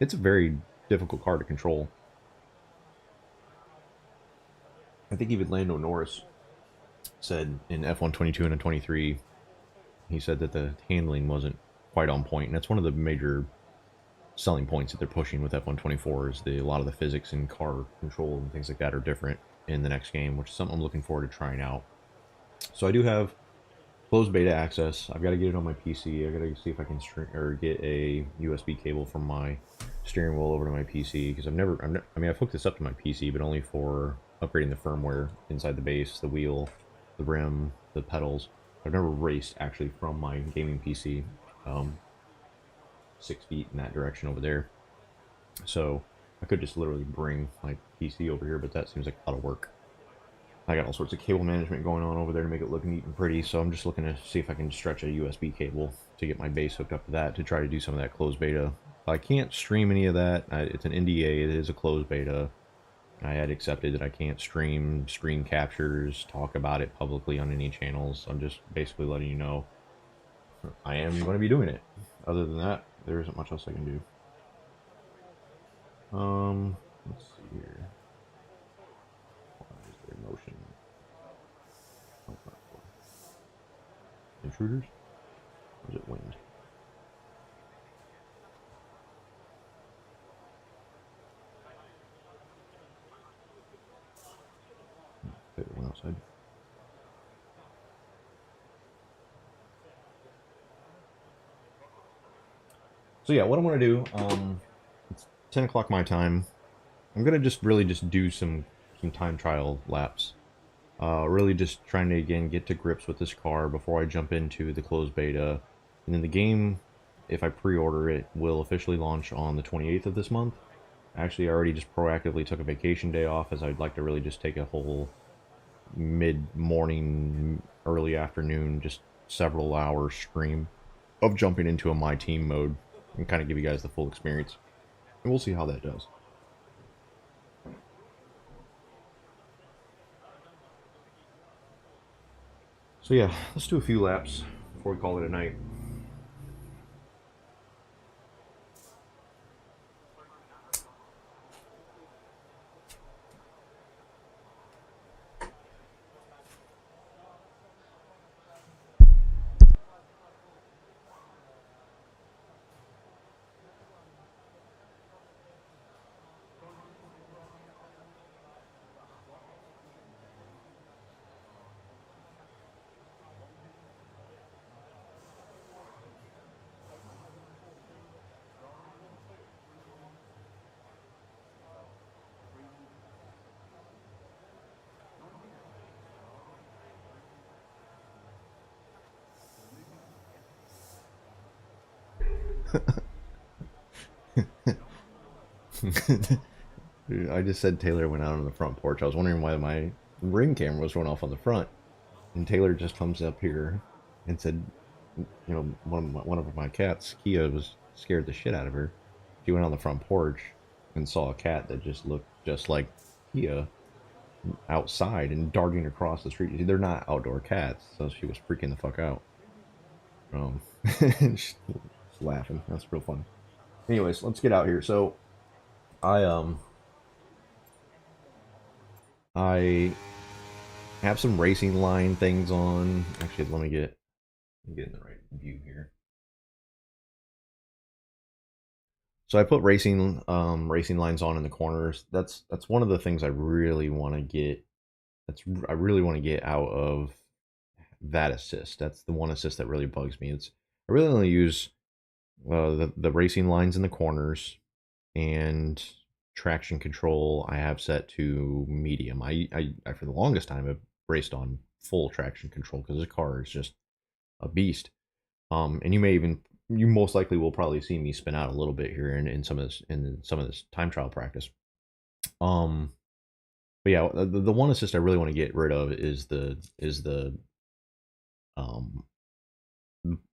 it's a very difficult car to control. I think even Lando Norris said in F122 and 23, he said that the handling wasn't quite on point, and that's one of the major selling points that they're pushing with F124 is a lot of the physics and car control and things like that are different in the next game, which is something I'm looking forward to trying out. So I do have closed beta access. I've got to get it on my PC. I got to see if I can get a USB cable from my steering wheel over to my PC, because I've hooked this up to my PC, but only for upgrading the firmware inside the base, the wheel, the rim, the pedals. I've never raced actually from my gaming PC 6 feet in that direction over there. So I could just literally bring my PC over here, but that seems like a lot of work. I got all sorts of cable management going on over there to make it look neat and pretty, so I'm just looking to see if I can stretch a USB cable to get my base hooked up to that to try to do some of that closed beta. I can't stream any of that. It's an NDA. It is a closed beta. I had accepted that I can't stream screen captures, talk about it publicly on any channels. I'm just basically letting you know I am going to be doing it. Other than that, there isn't much else I can do. Let's see here. Why is there motion? Oh, intruders? Or is it wind? Okay, it went outside. So yeah, what I'm gonna do, it's 10 o'clock my time. I'm gonna just really just do some time trial laps. Really just trying to again get to grips with this car before I jump into the closed beta. And then the game, if I pre-order it, will officially launch on the 28th of this month. Actually, I already just proactively took a vacation day off, as I'd like to really just take a whole mid-morning, early afternoon, just several hours stream of jumping into a My Team mode and kind of give you guys the full experience. And we'll see how that does. So yeah, let's do a few laps before we call it a night. I just said Taylor went out on the front porch. I was wondering why my ring camera was going off on the front. And Taylor just comes up here and said, you know, one of my cats, Kia, was scared the shit out of her. She went on the front porch and saw a cat that just looked just like Kia outside and darting across the street. They're not outdoor cats, so she was freaking the fuck out. She's laughing. That's real fun. Anyways, let's get out here. So I have some racing line things on. Actually, let me get in the right view here. So I put racing lines on in the corners. That's one of the things I really want to get. I really want to get out of that assist. That's the one assist that really bugs me. I really only use the racing lines in the corners, and traction control I have set to medium. I for the longest time have raced on full traction control because this car is just a beast. And you most likely will probably see me spin out a little bit here in some of this time trial practice. But yeah, the one assist I really want to get rid of is the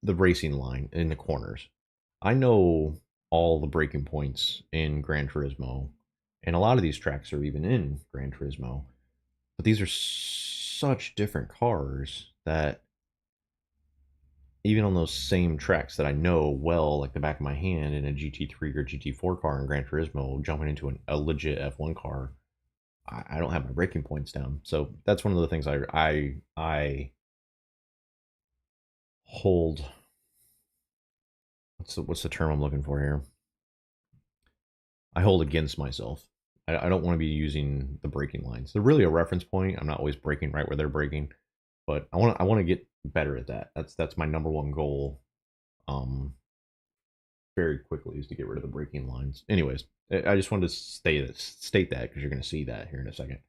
racing line in the corners. I know all the braking points in Gran Turismo, and a lot of these tracks are even in Gran Turismo, but these are such different cars that even on those same tracks that I know well, like the back of my hand, in a GT3 or GT4 car in Gran Turismo, jumping into a legit F1 car, I don't have my braking points down. So that's one of the things I hold. What's the term I'm looking for here? I hold against myself. I don't want to be using the braking lines. They're really a reference point. I'm not always braking right where they're braking, but I want to get better at that. That's my number one goal. Very quickly is to get rid of the braking lines. Anyways, I just wanted to state that because you're going to see that here in a second.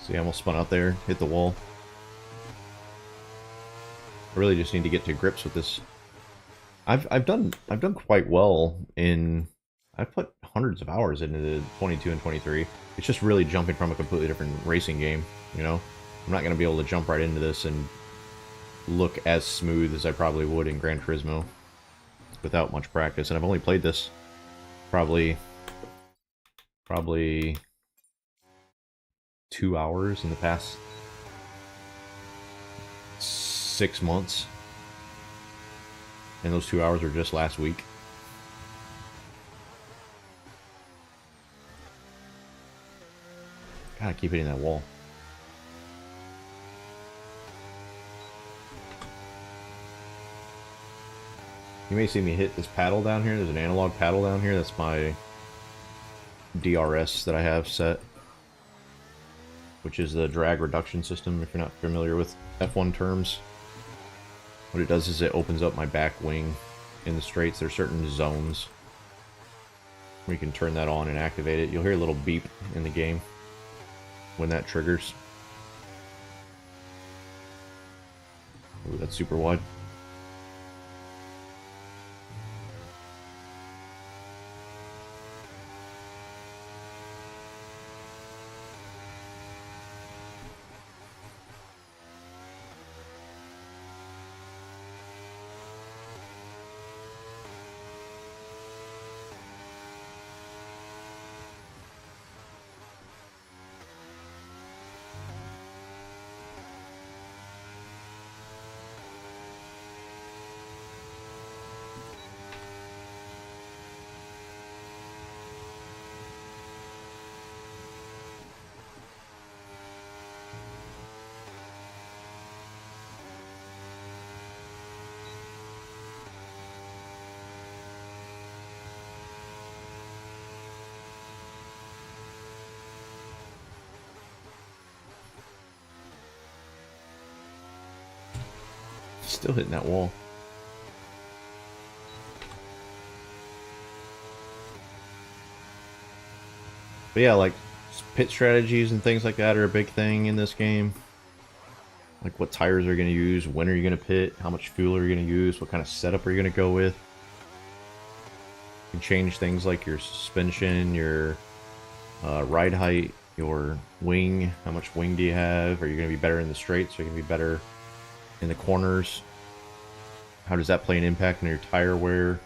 See, I almost spun out there, hit the wall. I really just need to get to grips with this. I've done quite well in. I've put hundreds of hours into the 22 and 23. It's just really jumping from a completely different racing game. You know, I'm not gonna be able to jump right into this and look as smooth as I probably would in Gran Turismo without much practice. And I've only played this probably 2 hours in the past 6 months, and those 2 hours were just last week. Gotta keep hitting that wall. You may see me hit this paddle down here. There's an analog paddle down here. That's my DRS that I have set, which is the drag reduction system, if you're not familiar with F1 terms. What it does is it opens up my back wing in the straights. There's certain zones where you can turn that on and activate it. You'll hear a little beep in the game when that triggers. Ooh, that's super wide. Still hitting that wall. But yeah, like pit strategies and things like that are a big thing in this game. Like what tires are you going to use, when are you going to pit, how much fuel are you going to use, what kind of setup are you going to go with. You can change things like your suspension, your ride height, your wing, how much wing do you have, are you going to be better in the straights, are you going to be better in the corners. How does that play an impact on your tire wear?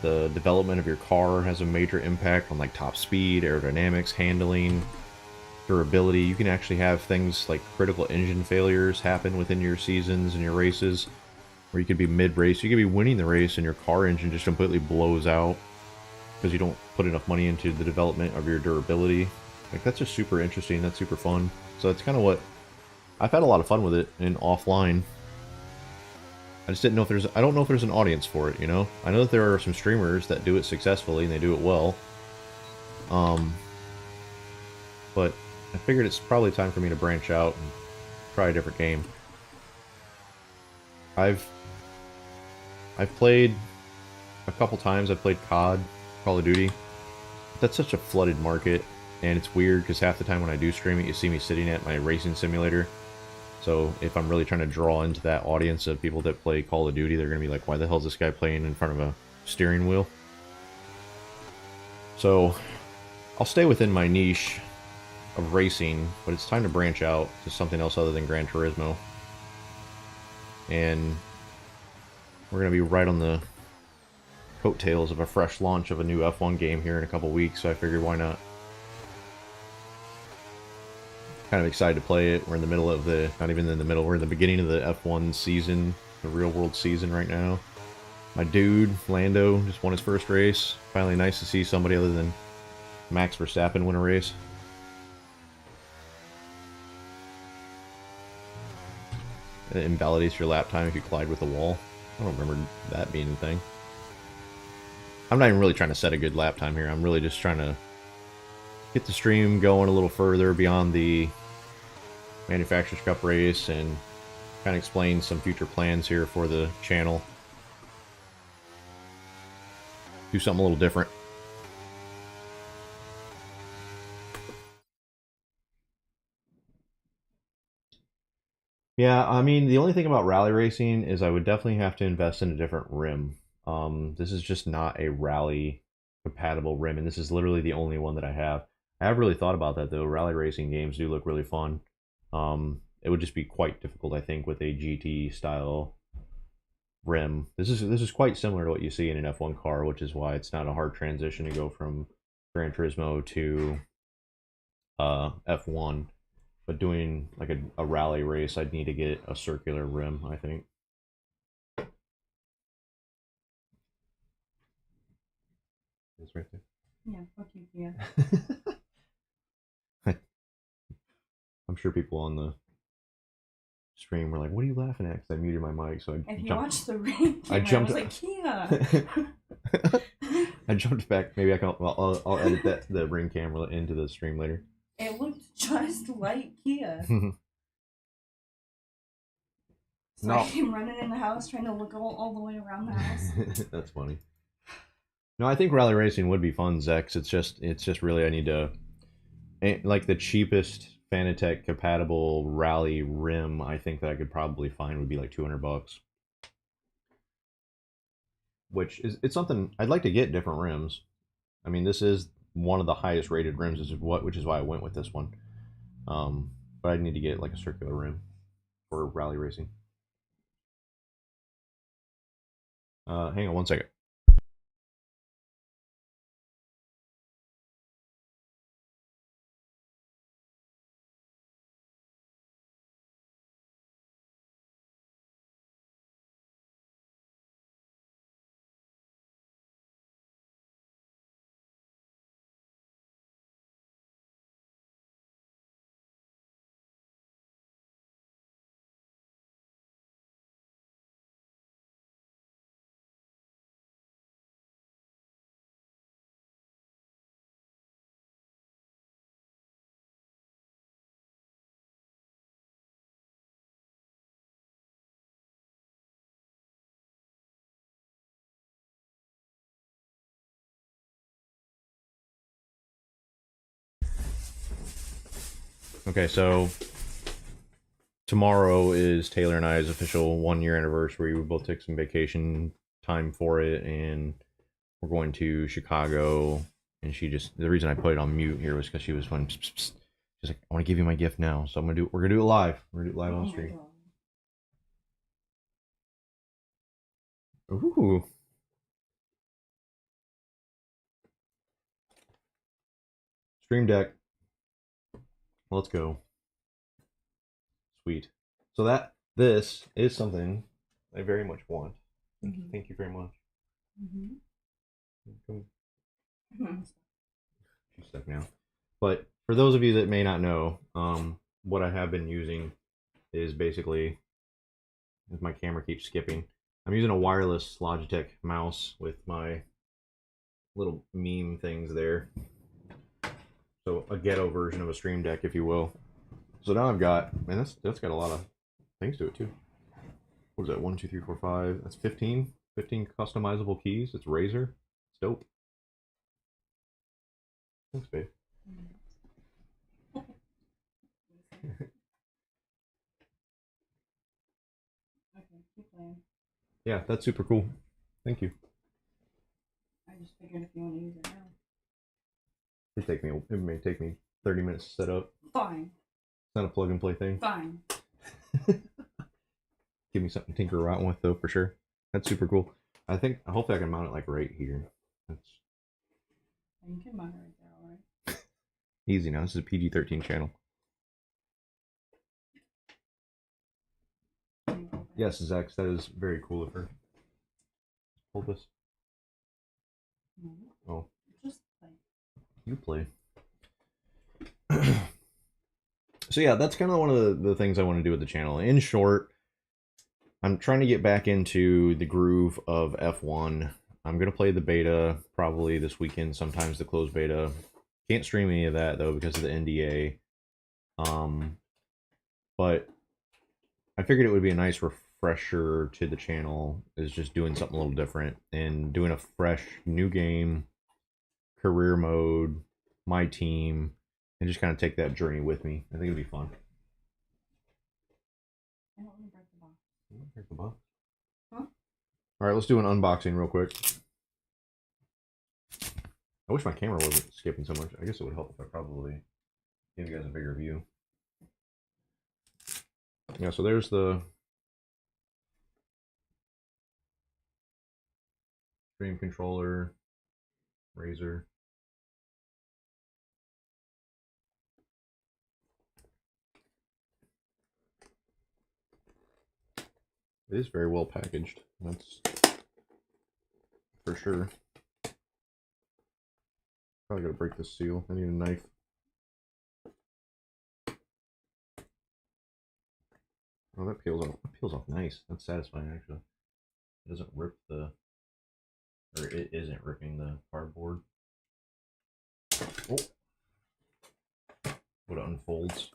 The development of your car has a major impact on like top speed, aerodynamics, handling, durability. You can actually have things like critical engine failures happen within your seasons and your races, where you could be mid-race, you could be winning the race and your car engine just completely blows out because you don't put enough money into the development of your durability. Like, that's just super interesting, that's super fun. So that's kind of what I've had a lot of fun with it in offline. I just didn't know if there's, I don't know if there's an audience for it, you know? I know that there are some streamers that do it successfully and they do it well. But I figured it's probably time for me to branch out and try a different game. I've played a couple times. I've played COD, Call of Duty. That's such a flooded market, and it's weird because half the time when I do stream it, you see me sitting at my racing simulator. So if I'm really trying to draw into that audience of people that play Call of Duty, they're going to be like, why the hell is this guy playing in front of a steering wheel? So I'll stay within my niche of racing, but it's time to branch out to something else other than Gran Turismo. And we're going to be right on the coattails of a fresh launch of a new F1 game here in a couple weeks, so I figured why not. Kind of excited to play it. We're in the middle of the, not even in the middle, we're in the beginning of the F1 season, the real world season right now. My dude, Lando, just won his first race. Finally nice to see somebody other than Max Verstappen win a race. It invalidates your lap time if you collide with a wall. I don't remember that being a thing. I'm not even really trying to set a good lap time here. I'm really just trying to get the stream going a little further beyond the Manufacturers Cup race and kind of explain some future plans here for the channel. Do something a little different. Yeah, I mean, the only thing about rally racing is I would definitely have to invest in a different rim. This is just not a rally compatible rim, and this is literally the only one that I have. I have really thought about that though. Rally racing games do look really fun. It would just be quite difficult, I think, with a GT style rim. This is quite similar to what you see in an F1 car, which is why it's not a hard transition to go from Gran Turismo to F1. But doing like a rally race, I'd need to get a circular rim, I think. It's right there. Yeah, fuck you, yeah. I'm sure people on the stream were like, "What are you laughing at?" Because I muted my mic, so I If you jumped. watch the ring camera, I was like, Kia! I jumped back. Maybe I can. Well, I'll edit the ring camera into the stream later. It looked just like Kia. So No. I came running in the house trying to look all the way around the house. That's funny. No, I think rally racing would be fun, Zex. It's just really I need to, like, the cheapest Fanatec compatible rally rim I think that I could probably find would be like $200, which is it's something I'd like to get different rims. I mean, this is one of the highest rated rims, which is why I went with this one. But I need to get like a circular rim for rally racing. Hang on one second. Okay, so tomorrow is Taylor and I's official 1-year anniversary. We both took some vacation time for it, and we're going to Chicago. And the reason I put it on mute here was because she was going, psst, psst, psst. She's like, I want to give you my gift now. So we're gonna do it live. We're gonna do it live on stream. Ooh. Stream Deck. Let's go. Sweet. So this is something I very much want. Thank you very much. She's stuck now. But for those of you that may not know, what I have been using is basically, if my camera keeps skipping, I'm using a wireless Logitech mouse with my little meme things there. So a ghetto version of a Stream Deck, if you will. So now I've got, man, that's got a lot of things to it too. What is that? 1, 2, 3, 4, 5. That's 15 customizable keys. It's Razer. It's dope. Thanks, babe. Okay, keep playing. Yeah, that's super cool. Thank you. I just figured if you want to use it now. It may take me 30 minutes to set up. Fine. It's not a plug and play thing. Fine. Give me something to tinker around with though, for sure. That's super cool. I think hopefully I can mount it like right here. That's You can mount it right there, alright. easy now. This is a PG-13 channel. Yes, Zach, that is very cool of her. Hold this. Oh. Just play. You play. So yeah, that's kind of one of the things I want to do with the channel. In short, I'm trying to get back into the groove of F1. I'm going to play the beta probably this weekend, sometimes the closed beta. Can't stream any of that, though, because of the NDA. But I figured it would be a nice refresher to the channel, is just doing something a little different and doing a fresh new game, career mode, my team, and just kind of take that journey with me. I think it'd be fun. I don't want to break the box. Break the box? Huh? All right, let's do an unboxing real quick. I wish my camera wasn't skipping so much. I guess it would help if I probably give you guys a bigger view. Yeah, so there's the stream controller, Razer. It is very well packaged. That's for sure. Probably gotta break this seal. I need a knife. Oh, that peels off. That peels off nice. That's satisfying, actually. It doesn't rip the, or it isn't ripping the cardboard. Oh, what it unfolds.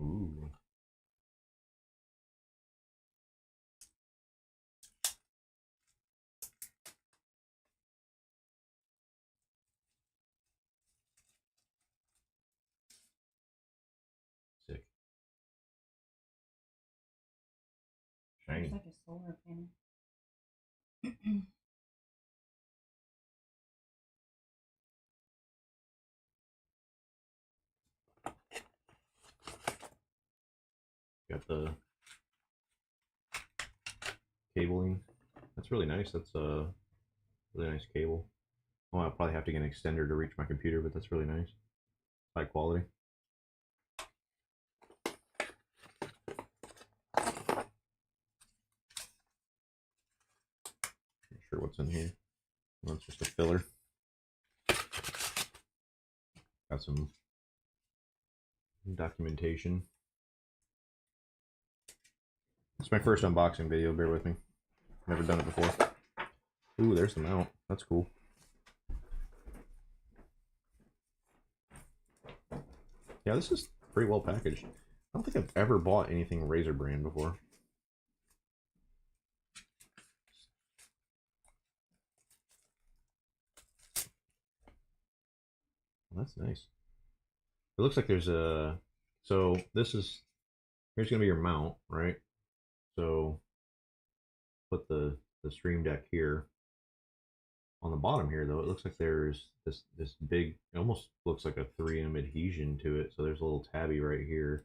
Ooh. Sick. Shiny. It's like a solar panel. Got the cabling. That's really nice. That's a really nice cable. Well, I'll probably have to get an extender to reach my computer, but that's really nice. High quality. Not sure what's in here. Well, it's just a filler. Got some documentation. It's my first unboxing video, bear with me. Never done it before. Ooh, there's the mount. That's cool. Yeah, this is pretty well packaged. I don't think I've ever bought anything Razer brand before. Well, that's nice. It looks like there's a... So this is... Here's going to be your mount, right? So put the stream deck here. On the bottom here, though, it looks like there's this big... It almost looks like a 3M adhesion to it. So there's a little tabby right here.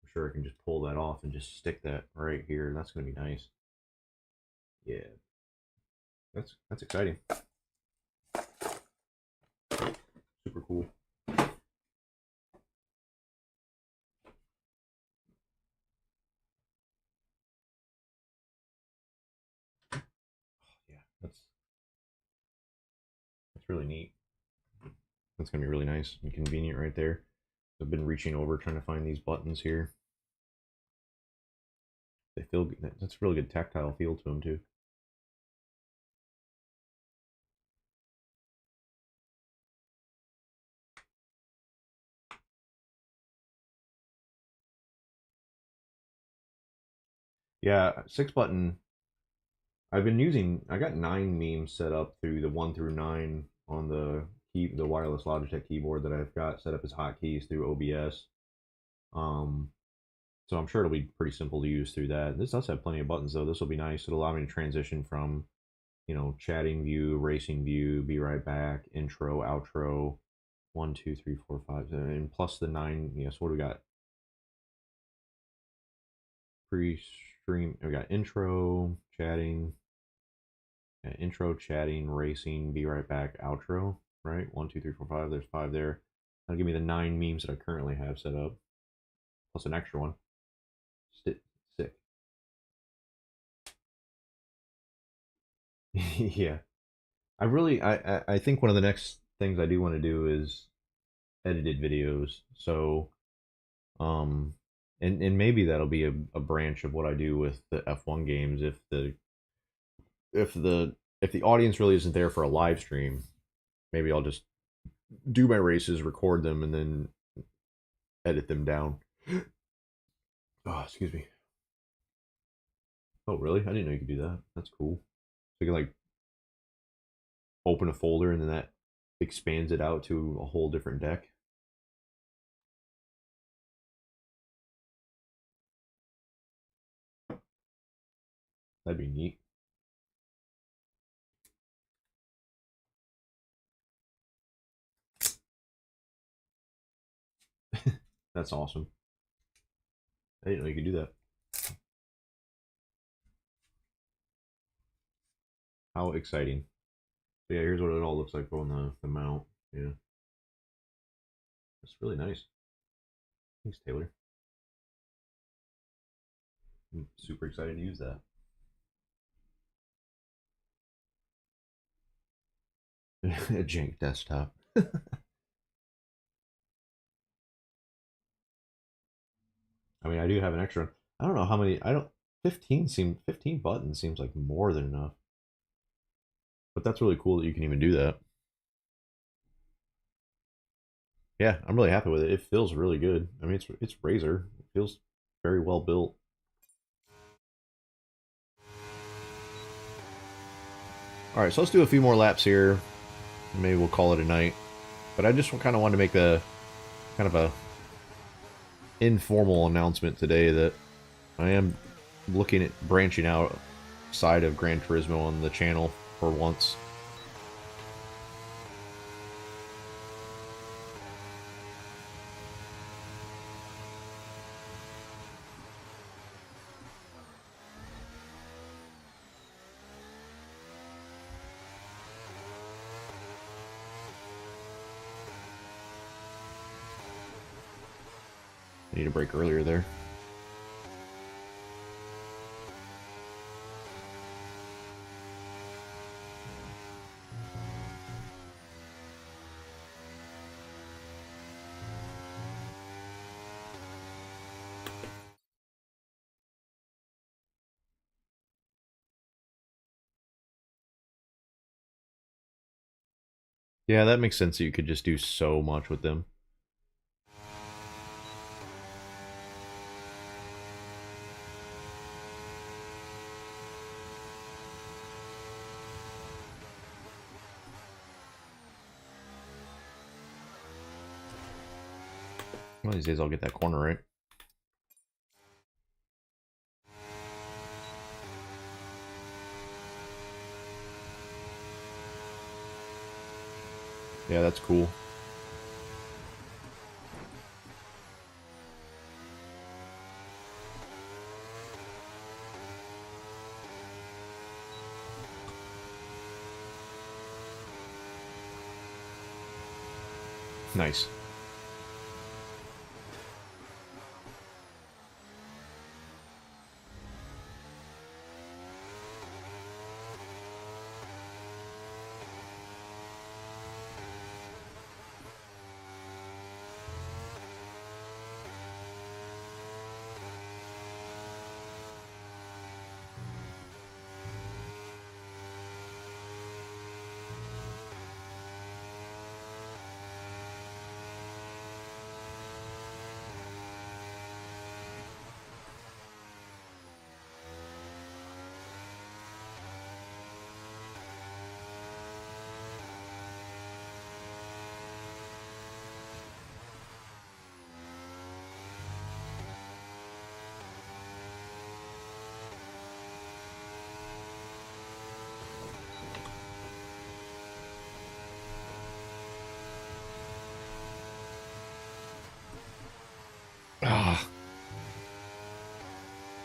I'm sure I can just pull that off and just stick that right here. That's going to be nice. Yeah. That's exciting. Super cool. Yeah, that's really neat. That's gonna be really nice and convenient right there. I've been reaching over trying to find these buttons here. They feel good. That's a really good tactile feel to them too. Yeah, 6-button. I've been using. I got 9 memes set up through the 1 through 9 on the wireless Logitech keyboard that I've got set up as hotkeys through OBS. So I'm sure it'll be pretty simple to use through that. This does have plenty of buttons though. This will be nice. It'll allow me to transition from, you know, chatting view, racing view, be right back, intro, outro, 1, 2, 3, 4, 5, and plus the 9. You know, so what do we got? pre-stream. We got intro, chatting, intro, chatting, racing, be right back, outro. Right, 1, 2, 3, 4, 5. There's 5 there. That'll give me the 9 memes that I currently have set up, plus an extra one. Sick. Yeah, I think one of the next things I do want to do is edited videos. So, and maybe that'll be a branch of what I do with the F1 games. If the audience really isn't there for a live stream, maybe I'll just do my races, record them, and then edit them down. Oh, excuse me. Oh, really? I didn't know you could do that. That's cool. So you can like open a folder and then that expands it out to a whole different deck. That'd be neat. That's awesome. I didn't know you could do that. How exciting. So yeah, here's what it all looks like on the mount. Yeah. That's really nice. Thanks, Taylor. I'm super excited to use that. A jank desktop. I mean, I do have an extra. I don't know how many. 15 buttons seems like more than enough. But that's really cool that you can even do that. Yeah, I'm really happy with it. It feels really good. I mean, it's Razer. It feels very well built. All right, so let's do a few more laps here. Maybe we'll call it a night. But I just kind of wanted to make a kind of a informal announcement today that I am looking at branching out side of Gran Turismo on the channel for once. I need a break earlier there. Yeah, that makes sense that you could just do so much with them. One of these days I'll get that corner right. Yeah, that's cool. Nice.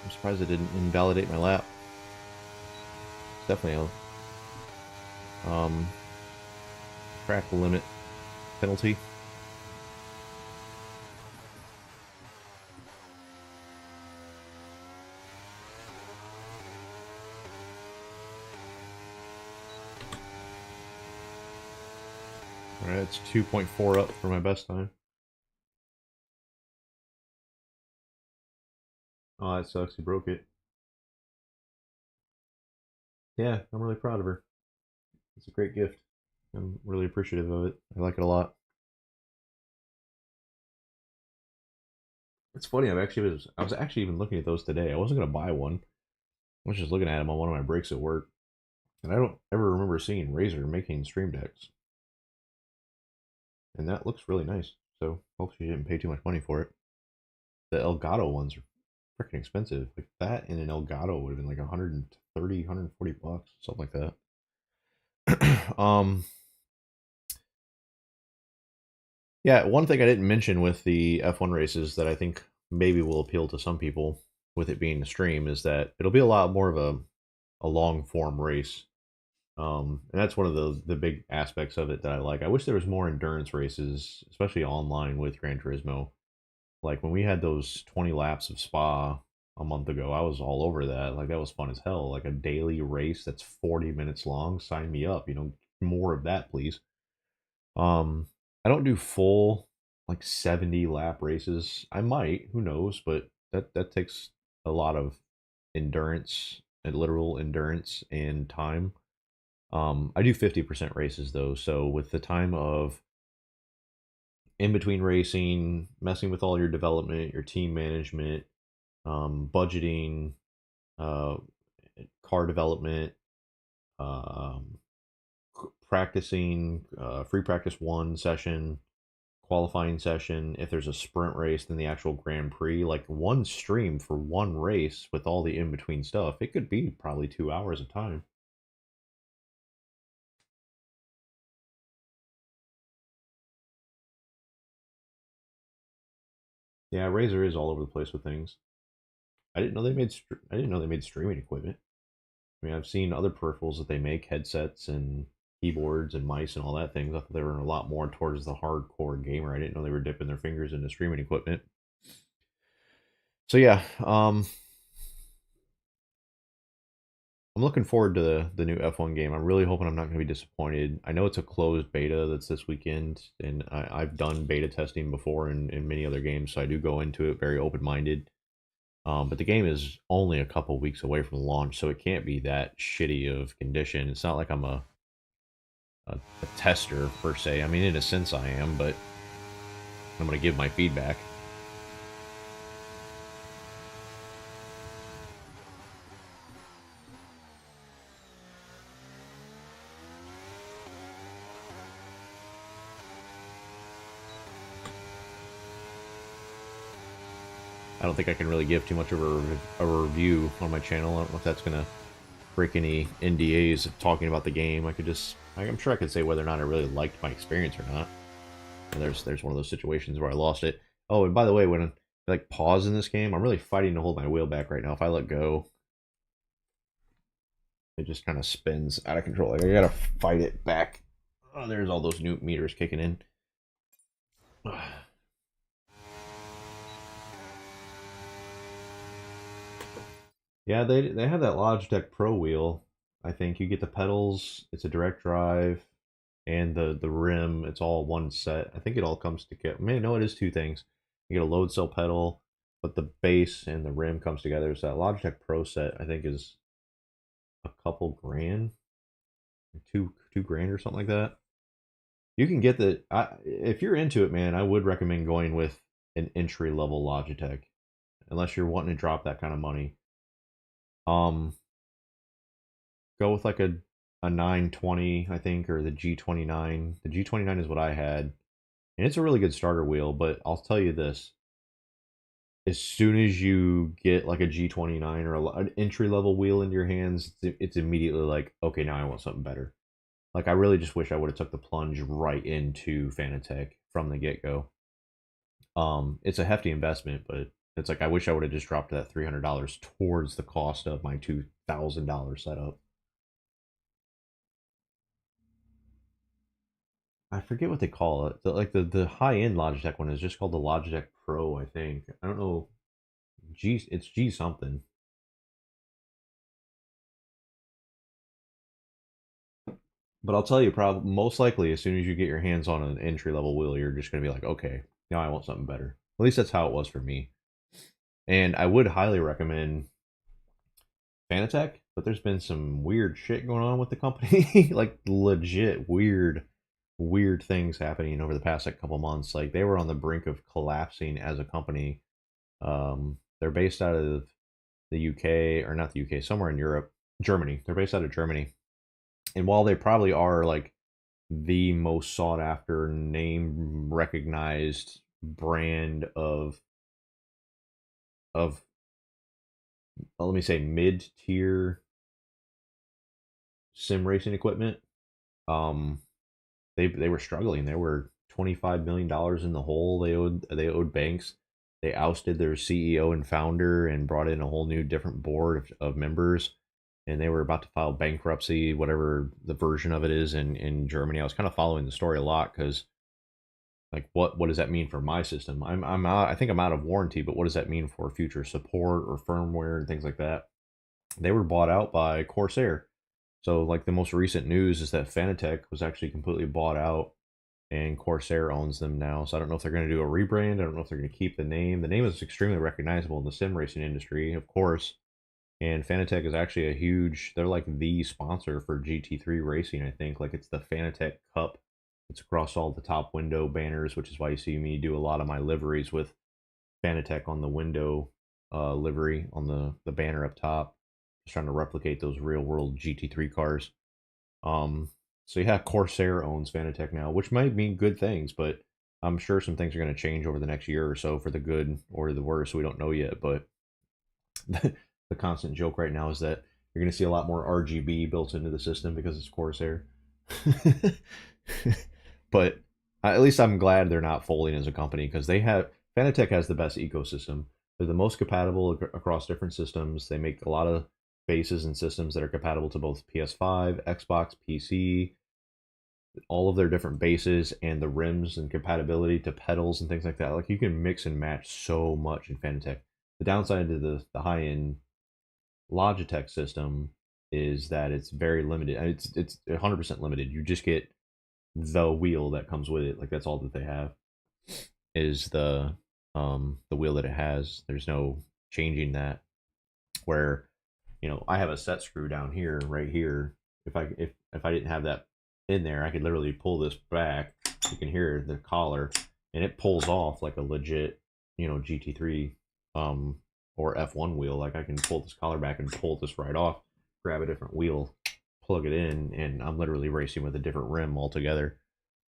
I'm surprised it didn't invalidate my lap. It's definitely a track limit penalty. Alright, it's 2.4 up for my best time. Oh, that sucks. He broke it. Yeah, I'm really proud of her. It's a great gift. I'm really appreciative of it. I like it a lot. It's funny. I was actually even looking at those today. I wasn't gonna buy one. I was just looking at them on one of my breaks at work, and I don't ever remember seeing Razer making stream decks, and that looks really nice. So hopefully you didn't pay too much money for it. The Elgato ones are freaking expensive. Like that and an Elgato would have been like 130, 140 bucks, something like that. Yeah, one thing I didn't mention with the F1 races that I think maybe will appeal to some people with it being a stream is that it'll be a lot more of a long form race. And that's one of the big aspects of it that I like. I wish there was more endurance races, especially online with Gran Turismo. Like when we had those 20 laps of Spa a month ago, I was all over that. Like that was fun as hell. Like a daily race that's 40 minutes long. Sign me up. More of that, please. I don't do full like 70 lap races. I might, who knows, but that takes a lot of endurance and literal endurance and time. I do 50% races though, so with the time of in between racing, messing with all your development, your team management, budgeting, uh, car development, um, practicing, free practice one session, qualifying session. If there's a sprint race, then the actual Grand Prix. Like one stream for one race with all the in between stuff, it could be probably 2 hours of time. Yeah, Razer is all over the place with things. I didn't know they made. I didn't know they made streaming equipment. I mean, I've seen other peripherals that they make, headsets and keyboards and mice and all that things. I thought they were a lot more towards the hardcore gamer. I didn't know they were dipping their fingers into streaming equipment. So yeah, I'm looking forward to the new F1 game. I'm really hoping I'm not going to be disappointed. I know it's a closed beta that's this weekend, and I've done beta testing before in many other games, so I do go into it very open-minded. But the game is only a couple weeks away from launch, so it can't be that shitty of condition. It's not like I'm a tester, per se. I mean, in a sense I am, but I'm going to give my feedback. I don't think I can really give too much of a review on my channel. I don't know if that's going to break any NDAs of talking about the game. I'm sure I could say whether or not I really liked my experience or not. And there's one of those situations where I lost it. Oh, and by the way, when I like pause in this game, I'm really fighting to hold my wheel back right now. If I let go, it just kind of spins out of control. Like I gotta fight it back. Oh, there's all those new meters kicking in. Yeah, they have that Logitech Pro wheel. I think you get the pedals. It's a direct drive, and the rim. It's all one set. I think it all comes together. Man, no, it is two things. You get a load cell pedal, but the base and the rim comes together. So that Logitech Pro set, I think, is a couple grand, two grand or something like that. You can get if you're into it, man. I would recommend going with an entry level Logitech, unless you're wanting to drop that kind of money. Go with like a 920, I think, or the G29. The G29 is what I had, and it's a really good starter wheel. But I'll tell you this: as soon as you get like a G29 or an entry level wheel into your hands, it's immediately like, okay, now I want something better. Like I really just wish I would have took the plunge right into Fanatec from the get go. It's a hefty investment, but It's like I wish I would have just dropped that $300 towards the cost of my $2,000 setup. I forget what they call it. The high end Logitech one is just called the Logitech Pro, I think. I don't know. It's G something. But I'll tell you, probably most likely, as soon as you get your hands on an entry level wheel, you're just gonna be like, okay, now I want something better. At least that's how it was for me. And I would highly recommend Fanatec, but there's been some weird shit going on with the company, like legit weird things happening over the past like couple months. Like they were on the brink of collapsing as a company. They're based out of the UK, or not the UK, somewhere in Europe, Germany. They're based out of Germany, and while they probably are like the most sought after, name recognized brand of let me say mid tier sim racing equipment, um they were struggling. They were $25 million in the hole. They owed banks. They ousted their CEO and founder and brought in a whole new different board of members, and they were about to file bankruptcy, whatever the version of it is in Germany. I was kind of following the story a lot because like what does that mean for my system? I'm out, I think I'm out of warranty, but what does that mean for future support or firmware and things like that? They were bought out by Corsair. So like the most recent news is that Fanatec was actually completely bought out and Corsair owns them now. So I don't know if they're going to do a rebrand. I don't know if they're going to keep the name. The name is extremely recognizable in the sim racing industry, of course. And Fanatec is actually a huge, they're like the sponsor for GT3 racing, I think. Like it's the Fanatec Cup. It's across all the top window banners, which is why you see me do a lot of my liveries with Fanatec on the window livery on the banner up top. Just trying to replicate those real world GT3 cars. Um, so yeah, Corsair owns Fanatec now, which might mean good things, but I'm sure some things are going to change over the next year or so for the good or the worse. We don't know yet, but the constant joke right now is that you're going to see a lot more RGB built into the system because it's Corsair. But at least I'm glad they're not folding as a company because Fanatec has the best ecosystem. They're the most compatible across different systems. They make a lot of bases and systems that are compatible to both PS5, Xbox, PC, all of their different bases and the rims and compatibility to pedals and things like that. Like you can mix and match so much in Fanatec. The downside to the high end Logitech system is that it's very limited. It's 100% limited. You just get the wheel that comes with it. Like that's all that they have is the wheel that it has. There's no changing that. Where I have a set screw down here, right here. If I didn't have that in there, I could literally pull this back. You can hear the collar, and it pulls off like a legit, GT3 or F1 wheel. Like I can pull this collar back and pull this right off, grab a different wheel, plug it in, and I'm literally racing with a different rim altogether.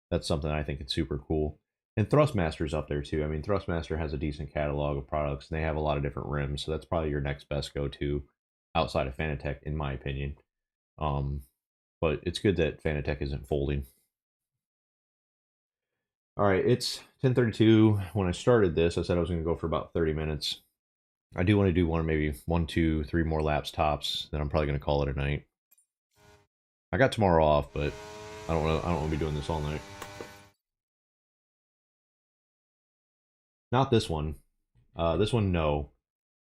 That's something I think is super cool. And Thrustmaster's up there too. I mean, Thrustmaster has a decent catalog of products, and they have a lot of different rims, so that's probably your next best go-to outside of Fanatec, in my opinion. But it's good that Fanatec isn't folding. All right, it's 10:32. When I started this, I said I was going to go for about 30 minutes. I do want to do maybe 1, 2, 3 more laps tops. Then I'm probably going to call it a night. I got tomorrow off, but I don't want to be doing this all night. Not this one. This one, no.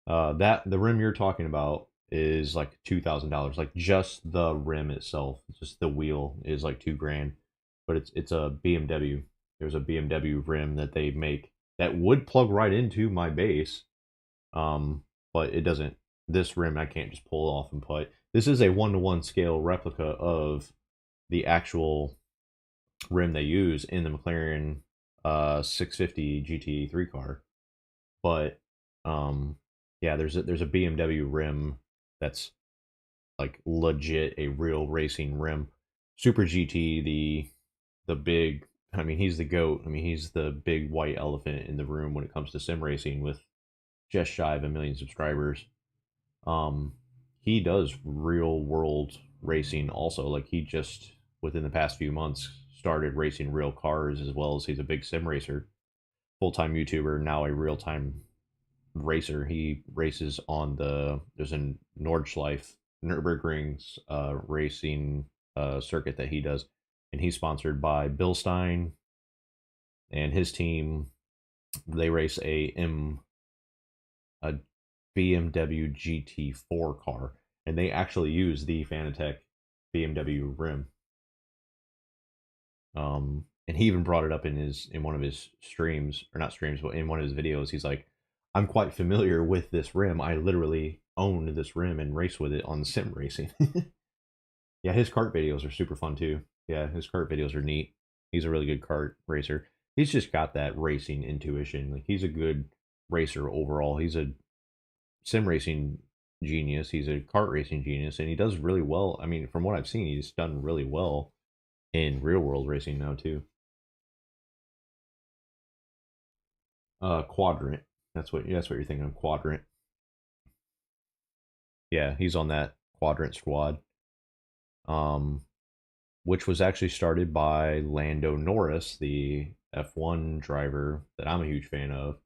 The rim you're talking about is like $2,000. Like just the rim itself, just the wheel is like $2,000. But it's a BMW. There's a BMW rim that they make that would plug right into my base. But it doesn't. This rim I can't just pull off and put. This is a 1-to-1 scale replica of the actual rim they use in the McLaren 650 GT3 car. But yeah, there's a BMW rim that's like legit a real racing rim. Super GT, the big, I mean, he's the GOAT. I mean, he's the big white elephant in the room when it comes to sim racing with just shy of 1 million subscribers. He does real world racing also. Like he just within the past few months started racing real cars, as well as he's a big sim racer, full-time YouTuber, now a real-time racer. He races on there's a Nordschleife Nürburgring's racing circuit that he does, and he's sponsored by Bill Stein and his team. They race a BMW GT4 car, and they actually use the Fanatec BMW rim. And he even brought it up in one of his streams, or not streams, but in one of his videos. He's like, I'm quite familiar with this rim. I literally own this rim and race with it on sim racing. Yeah, his kart videos are super fun too. Yeah, his kart videos are neat. He's a really good kart racer. He's just got that racing intuition. Like, he's a good racer overall. He's a sim racing genius. He's a kart racing genius, and he does really well. I mean, from what I've seen, he's done really well in real world racing now too. Quadrant. That's what you're thinking of, Quadrant. Yeah, he's on that Quadrant squad. Which was actually started by Lando Norris, the F1 driver that I'm a huge fan of,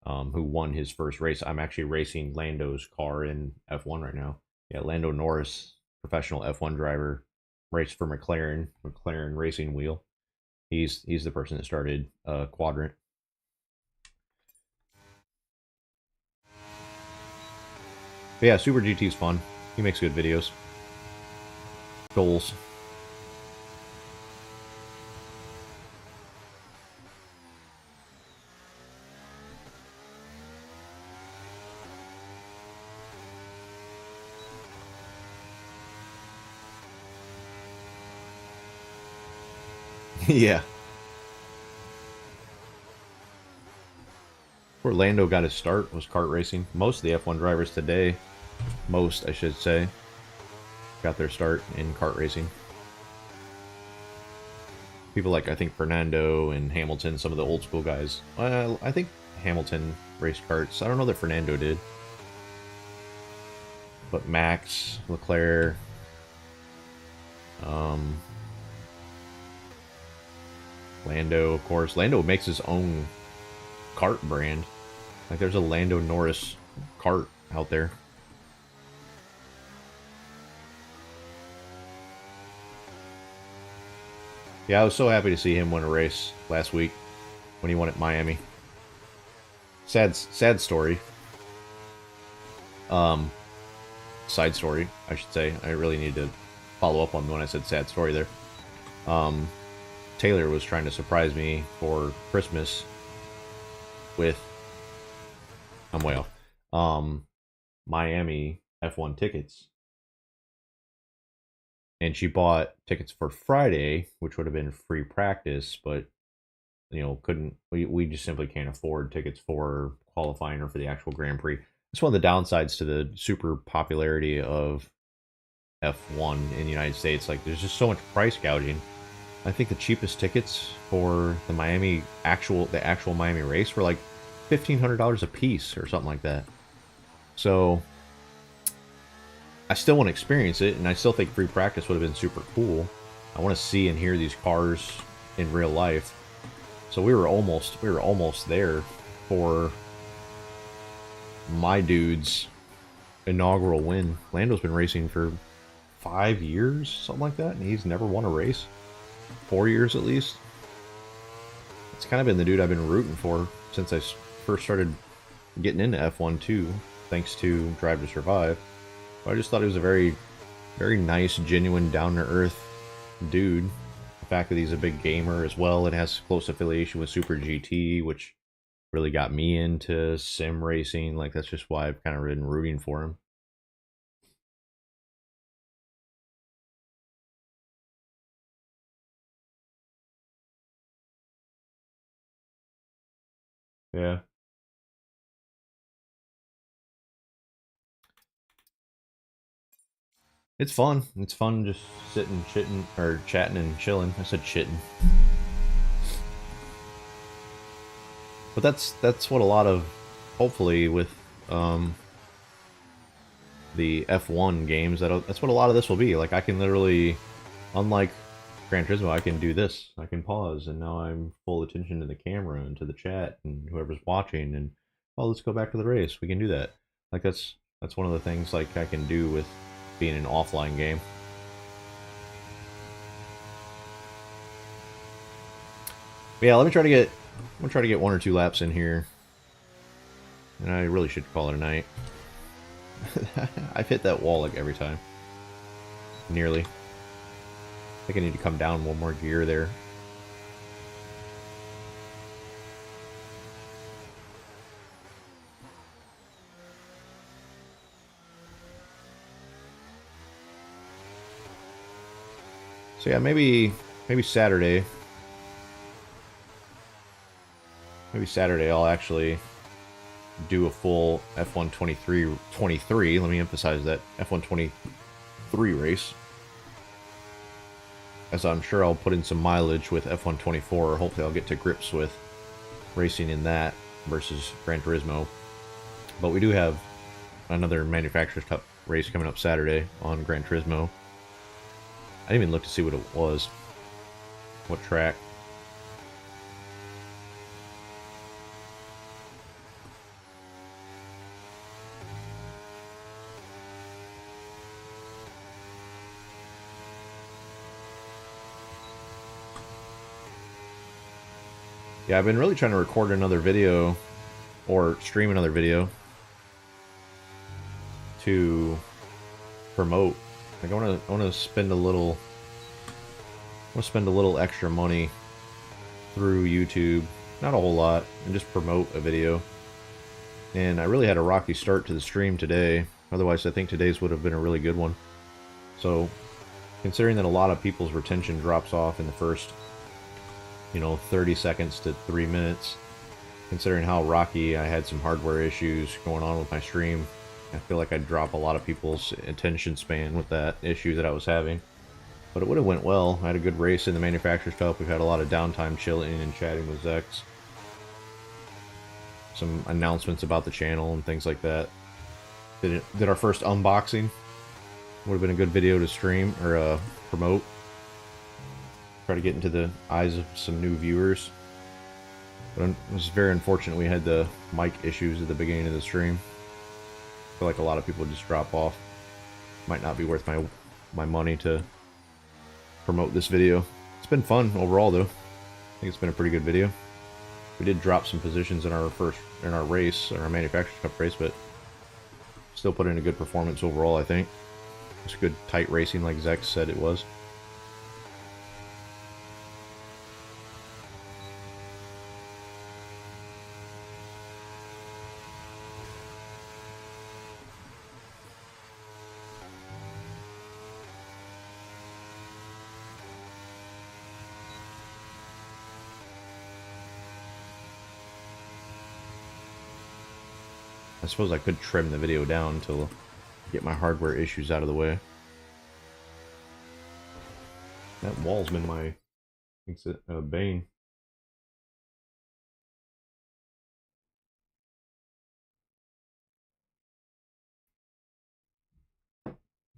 who won his first race. I'm actually racing Lando's car in F1 right now. Yeah, Lando Norris, professional F1 driver, raced for McLaren Racing Wheel. He's the person that started Quadrant. But yeah, Super GT's fun. He makes good videos. Goals. Yeah. Where Lando got his start was kart racing. Most of the F1 drivers today, I should say, got their start in kart racing. People like, I think, Fernando and Hamilton, some of the old school guys. I think Hamilton raced karts. I don't know that Fernando did. But Max, Leclerc, Lando, of course. Lando makes his own kart brand. Like, there's a Lando Norris kart out there. Yeah, I was so happy to see him win a race last week when he won at Miami. Sad story. Side story, I should say. I really need to follow up on when I said sad story there. Taylor was trying to surprise me for Christmas with, I'm way off, Miami F1 tickets. And she bought tickets for Friday, which would have been free practice, but, you know, we just simply can't afford tickets for qualifying or for the actual Grand Prix. It's one of the downsides to the super popularity of F1 in the United States. Like, there's just so much price gouging. I think the cheapest tickets for the actual Miami race were like $1,500 a piece or something like that. So I still want to experience it, and I still think free practice would have been super cool. I want to see and hear these cars in real life. So we were almost there for my dude's inaugural win. Lando's been racing for 5 years, something like that, and he's never won a race. 4 years at least. It's kind of been the dude I've been rooting for since I first started getting into F1 too, thanks to Drive to Survive. But I just thought he was a very, very nice, genuine, down-to-earth dude. The fact that he's a big gamer as well and has close affiliation with Super GT, which really got me into sim racing. Like, that's just why I've kind of been rooting for him. Yeah. It's fun. It's fun just sitting, chatting and chilling. I said chitting. But that's what a lot of, hopefully with the F1 games, that's what a lot of this will be. Like, I can literally, unlike Gran Turismo, I can do this. I can pause, and now I'm full attention to the camera and to the chat and whoever's watching, and well, let's go back to the race. We can do that. Like that's one of the things like I can do with being an offline game. But yeah, let me try to get I'm gonna try to get 1 or 2 laps in here. And I really should call it a night. I've hit that wall like every time. Nearly. I think I need to come down 1 more gear there. So yeah, maybe Saturday. Maybe Saturday I'll actually do a full F1 23. Let me emphasize that F1 23 race, as I'm sure I'll put in some mileage with F1 24. Hopefully I'll get to grips with racing in that versus Gran Turismo. But we do have another Manufacturers Cup race coming up Saturday on Gran Turismo. I didn't even look to see what it was, what track. Yeah, I've been really trying to record another video or stream another video to promote. Like I want to spend a little extra money through YouTube, not a whole lot, and just promote a video. And I really had a rocky start to the stream today. Otherwise, I think today's would have been a really good one. So, considering that a lot of people's retention drops off in the first 30 seconds to 3 minutes, considering how rocky I had some hardware issues going on with my stream, I feel like I'd drop a lot of people's attention span with that issue that I was having. But it would have went well. I had a good race in the Manufacturers Cup. We've had a lot of downtime chilling and chatting with Zex. Some announcements about the channel and things like that. Did our first unboxing. Would have been a good video to stream or promote. Try to get into the eyes of some new viewers. But it was very unfortunate we had the mic issues at the beginning of the stream. I feel like a lot of people just drop off. Might not be worth my money to promote this video. It's been fun overall though. I think it's been a pretty good video. We did drop some positions in our race, our Manufacturers Cup race, but still put in a good performance overall, I think. It's good tight racing like Zex said it was. I suppose I could trim the video down to get my hardware issues out of the way. That wall's been my bane.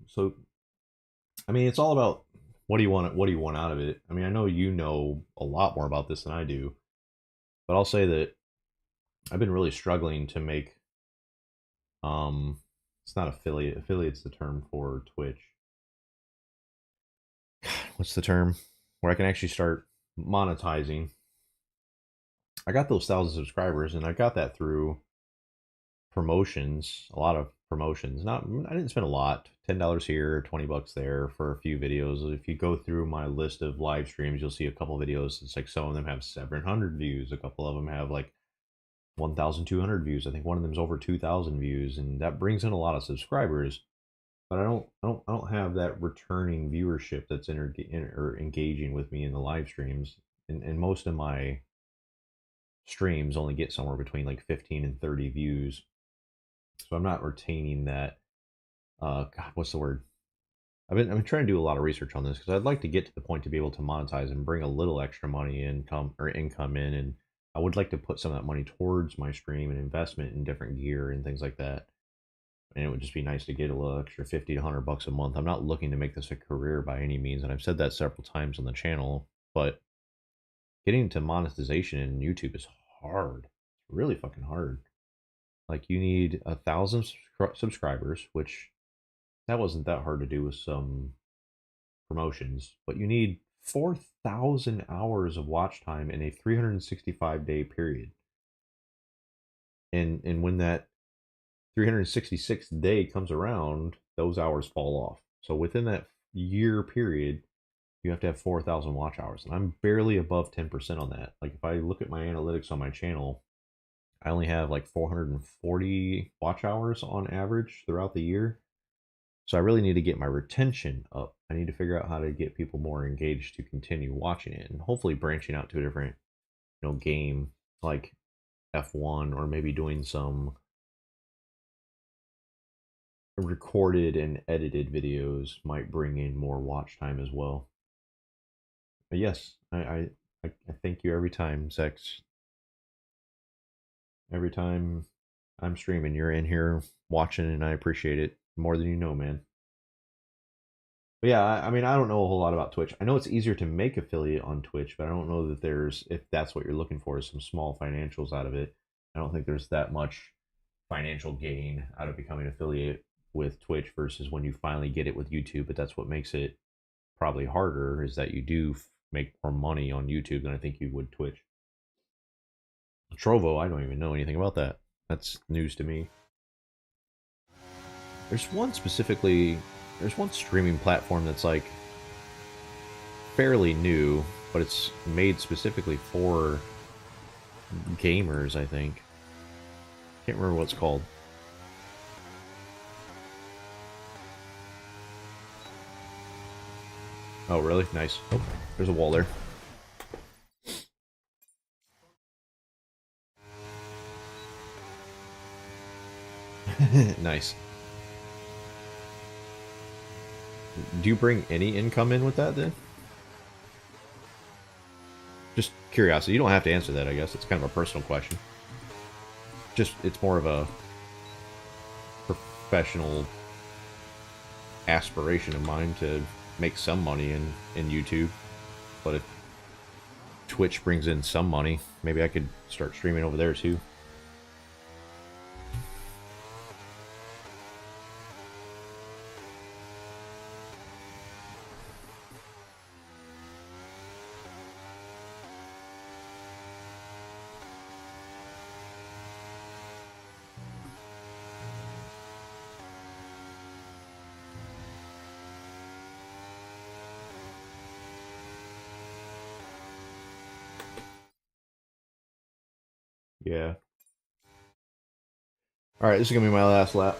So, I mean, it's all about what do you want out of it. I mean, I know you know a lot more about this than I do, but I'll say that I've been really struggling to make it's not affiliate's the term for Twitch. What's the term where I can actually start monetizing? I got those 1,000 subscribers and I got that through promotions, a lot of promotions. I didn't spend a lot, $10 here, $20 there for a few videos. If you go through my list of live streams, you'll see a couple videos. It's like some of them have 700 views, a couple of them have like 1,200 views. I think one of them is over 2,000 views, and that brings in a lot of subscribers. But I don't have that returning viewership that's engaging with me in the live streams. And most of my streams only get somewhere between like 15 and 30 views. So I'm not retaining that. God, what's the word? I've been trying to do a lot of research on this because I'd like to get to the point to be able to monetize and bring a little extra money income in, and I would like to put some of that money towards my stream and investment in different gear and things like that. And it would just be nice to get a little extra 50 to 100 bucks a month. I'm not looking to make this a career by any means, and I've said that several times on the channel, but getting to monetization in YouTube is hard. It's really fucking hard. Like you need 1,000 subscribers, which that wasn't that hard to do with some promotions, but you need 4,000 hours of watch time in a 365-day period. And when that 366th day comes around, those hours fall off. So within that year period, you have to have 4,000 watch hours. And I'm barely above 10% on that. Like if I look at my analytics on my channel, I only have like 440 watch hours on average throughout the year. So I really need to get my retention up. I need to figure out how to get people more engaged to continue watching it, and hopefully branching out to a different, game like F1, or maybe doing some recorded and edited videos might bring in more watch time as well. But yes, I thank you every time, Sex. Every time I'm streaming, you're in here watching, and I appreciate it more than you know, man. But yeah, I mean, I don't know a whole lot about Twitch. I know it's easier to make affiliate on Twitch, but I don't know that if that's what you're looking for, is some small financials out of it. I don't think there's that much financial gain out of becoming affiliate with Twitch versus when you finally get it with YouTube. But that's what makes it probably harder, is that you do make more money on YouTube than I think you would Twitch. Trovo, I don't even know anything about that. That's news to me. There's one streaming platform that's like fairly new, but it's made specifically for gamers, I think. Can't remember what it's called. Oh, really? Nice. Oh, there's a wall there. Nice. Do you bring any income in with that then? Just curiosity. You don't have to answer that, I guess. It's kind of a personal question. Just, it's more of a professional aspiration of mine to make some money in YouTube. But if Twitch brings in some money, maybe I could start streaming over there too. Yeah. Alright, this is going to be my last lap.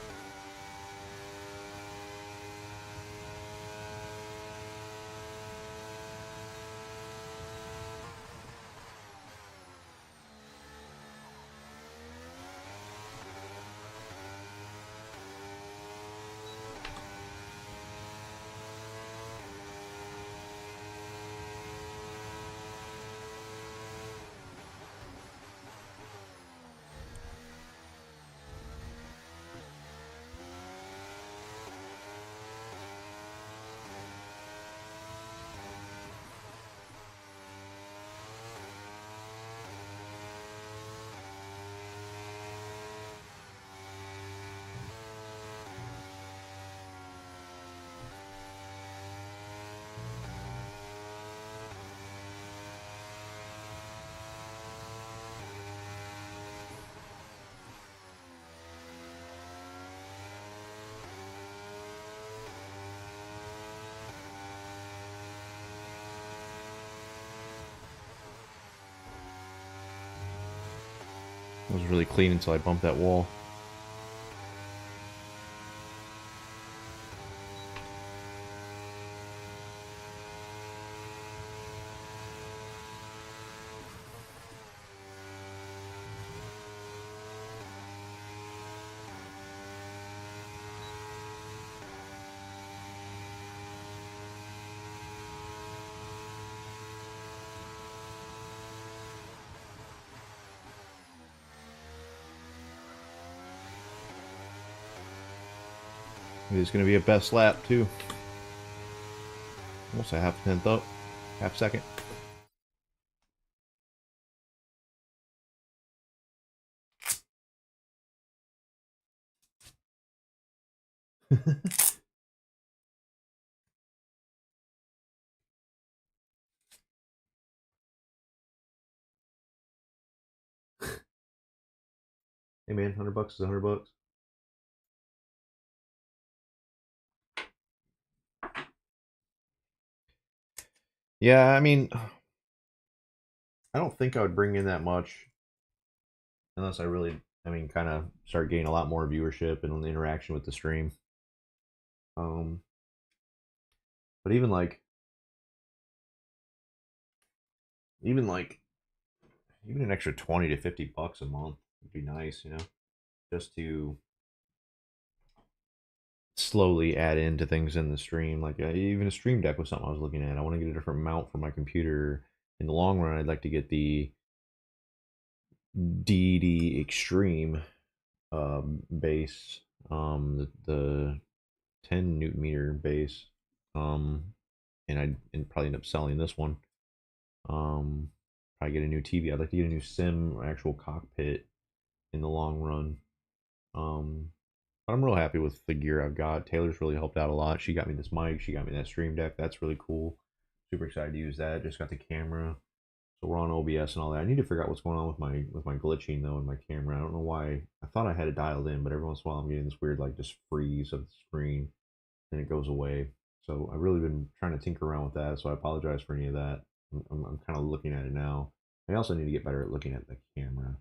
It was really clean until I bumped that wall. It's going to be a best lap, too. Almost a half tenth up. Half second. Hey man, $100 is $100. Yeah, I mean, I don't think I would bring in that much unless I really, I mean, kind of start getting a lot more viewership and interaction with the stream. Um, but even like, even an extra 20 to $50 a month would be nice, you know, just to slowly add into things in the stream. Like even a stream deck was something I was looking at. I want to get a different mount for my computer. In the long run, I'd like to get the DD Extreme base, the 10 Newton meter base, and I'd probably end up selling this one. Probably get a new TV. I'd like to get a new sim actual cockpit in the long run. But I'm real happy with the gear I've got. Taylor's really helped out a lot. She got me this mic. She got me that stream deck. That's really cool. Super excited to use that. Just got the camera. So we're on OBS and all that. I need to figure out what's going on with my glitching though in my camera. I don't know why. I thought I had it dialed in, but every once in a while I'm getting this weird like just freeze of the screen, and it goes away. So I've really been trying to tinker around with that. So I apologize for any of that. I'm kind of looking at it now. I also need to get better at looking at the camera,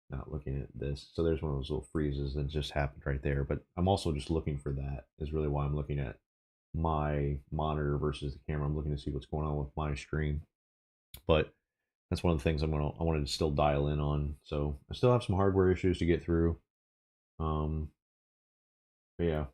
not looking at this. So there's one of those little freezes that just happened right there. But I'm also just looking for that. Is really why I'm looking at my monitor versus the camera. I'm looking to see what's going on with my stream. But that's one of the things I wanted to still dial in on. So I still have some hardware issues to get through. But yeah.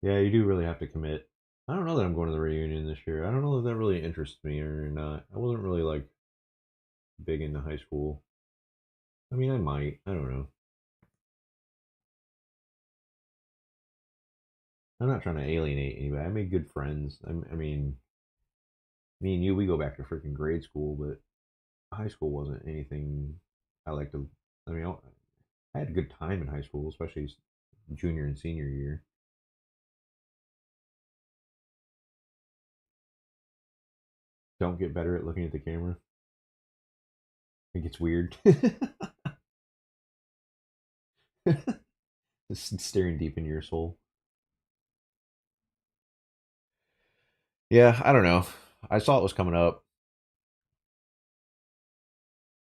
Yeah, you do really have to commit. I don't know that I'm going to the reunion this year. I don't know if that really interests me or not. I wasn't really like big into high school. I mean, I might. I don't know. I'm not trying to alienate anybody. I made good friends. I mean, me and you, we go back to freaking grade school, but high school wasn't anything I like to. I mean, I had a good time in high school, especially junior and senior year. Don't get better at looking at the camera. It gets weird. Just staring deep into your soul. Yeah, I don't know. I saw it was coming up.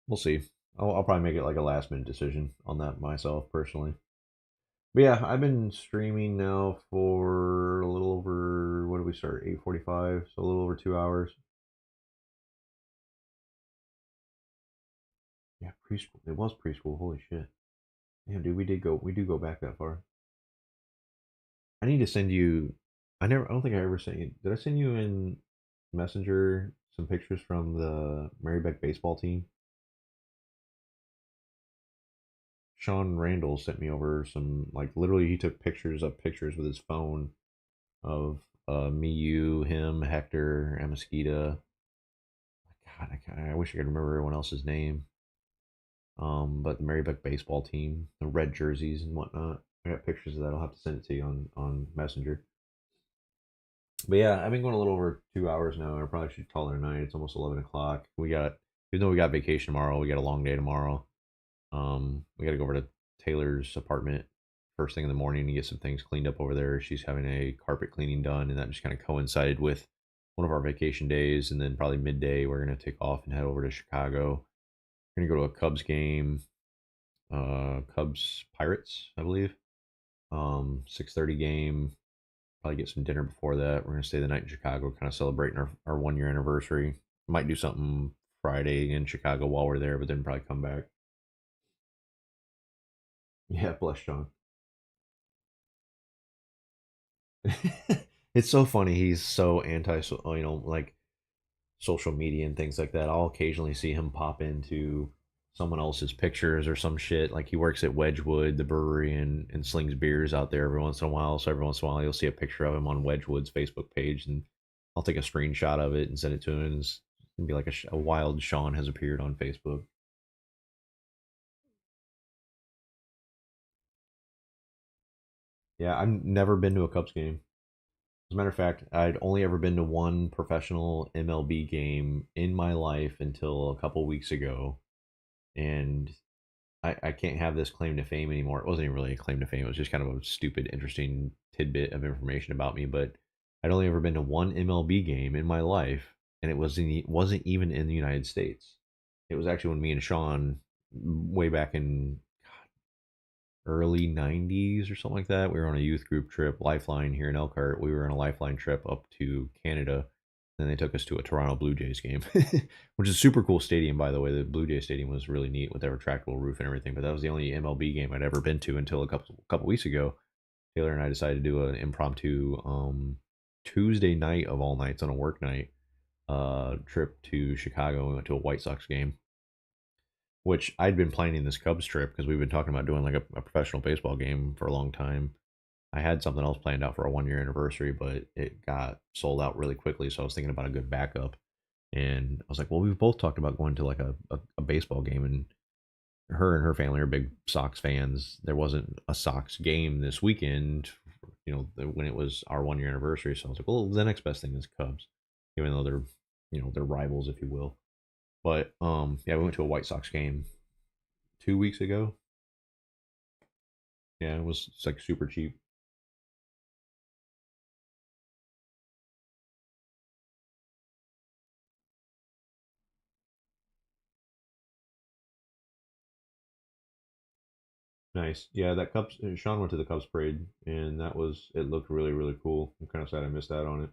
We'll see. I'll probably make it like a last minute decision on that myself personally. But yeah, I've been streaming now for a little over, what did we start? 8:45, so a little over 2 hours. Yeah, preschool. It was preschool. Holy shit. Yeah, dude, we do go back that far. I need to send you. I don't think I ever sent you. Did I send you in Messenger some pictures from the Marybeck baseball team? Sean Randall sent me over some, like, literally he took pictures of pictures with his phone of me, you, him, Hector, Amosquita. God, I wish I could remember everyone else's name. But the Marybeck baseball team, the red jerseys and whatnot. I got pictures of that. I'll have to send it to you on Messenger. But yeah, I've been going a little over 2 hours now. I probably should call it a night. It's almost 11 o'clock. Even though we got vacation tomorrow, we got a long day tomorrow. We got to go over to Taylor's apartment first thing in the morning and get some things cleaned up over there. She's having a carpet cleaning done, and that just kind of coincided with one of our vacation days. And then probably midday, we're gonna take off and head over to Chicago. We're gonna go to a Cubs game, Cubs Pirates, I believe. 6:30 game. Probably get some dinner before that. We're gonna stay the night in Chicago, kind of celebrating our 1 year anniversary. Might do something Friday in Chicago while we're there, but then probably come back. Yeah, bless John. It's so funny. He's so anti, like social media and things like that. I'll occasionally see him pop into someone else's pictures or some shit. Like he works at Wedgwood, the brewery, and slings beers out there every once in a while. So every once in a while, you'll see a picture of him on Wedgwood's Facebook page, and I'll take a screenshot of it and send it to him, and it's gonna be like a wild Sean has appeared on Facebook. Yeah, I've never been to a Cubs game. As a matter of fact, I'd only ever been to one professional MLB game in my life until a couple weeks ago, and I can't have this claim to fame anymore. It wasn't even really a claim to fame. It was just kind of a stupid, interesting tidbit of information about me. But I'd only ever been to one MLB game in my life, and it wasn't even in the United States. It was actually when me and Sean, way back in early 90s or something like that, we were on a youth group trip, Lifeline here in Elkhart. We were on a Lifeline trip up to Canada. Then they took us to a Toronto Blue Jays game, which is a super cool stadium, by the way. The Blue Jays stadium was really neat with their retractable roof and everything. But that was the only MLB game I'd ever been to until a couple weeks ago. Taylor and I decided to do an impromptu Tuesday night of all nights on a work night trip to Chicago. We went to a White Sox game, which I'd been planning this Cubs trip because we've been talking about doing like a professional baseball game for a long time. I had something else planned out for a 1 year anniversary, but it got sold out really quickly. So I was thinking about a good backup. And I was like, well, we've both talked about going to like a baseball game, and her family are big Sox fans. There wasn't a Sox game this weekend, when it was our 1 year anniversary. So I was like, well, the next best thing is Cubs, even though they're rivals, if you will. But yeah, we went to a White Sox game 2 weeks ago. Yeah, it's like super cheap. Nice. Yeah, that Cubs. Sean went to the Cubs parade, and it looked really, really cool. I'm kind of sad I missed out on it.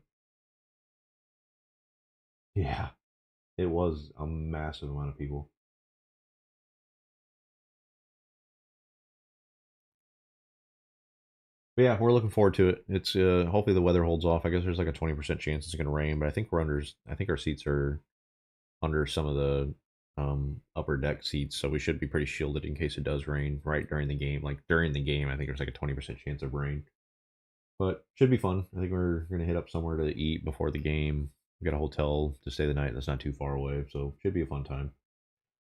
Yeah, it was a massive amount of people. But yeah, we're looking forward to it. It's hopefully the weather holds off. I guess there's like a 20% chance it's going to rain, but I think we're under. I think our seats are under some of the upper deck seats, so we should be pretty shielded in case it does rain right during the game. Like during the game, I think there's like a 20% chance of rain. But should be fun. I think we're gonna hit up somewhere to eat before the game. We got a hotel to stay the night that's not too far away, so should be a fun time.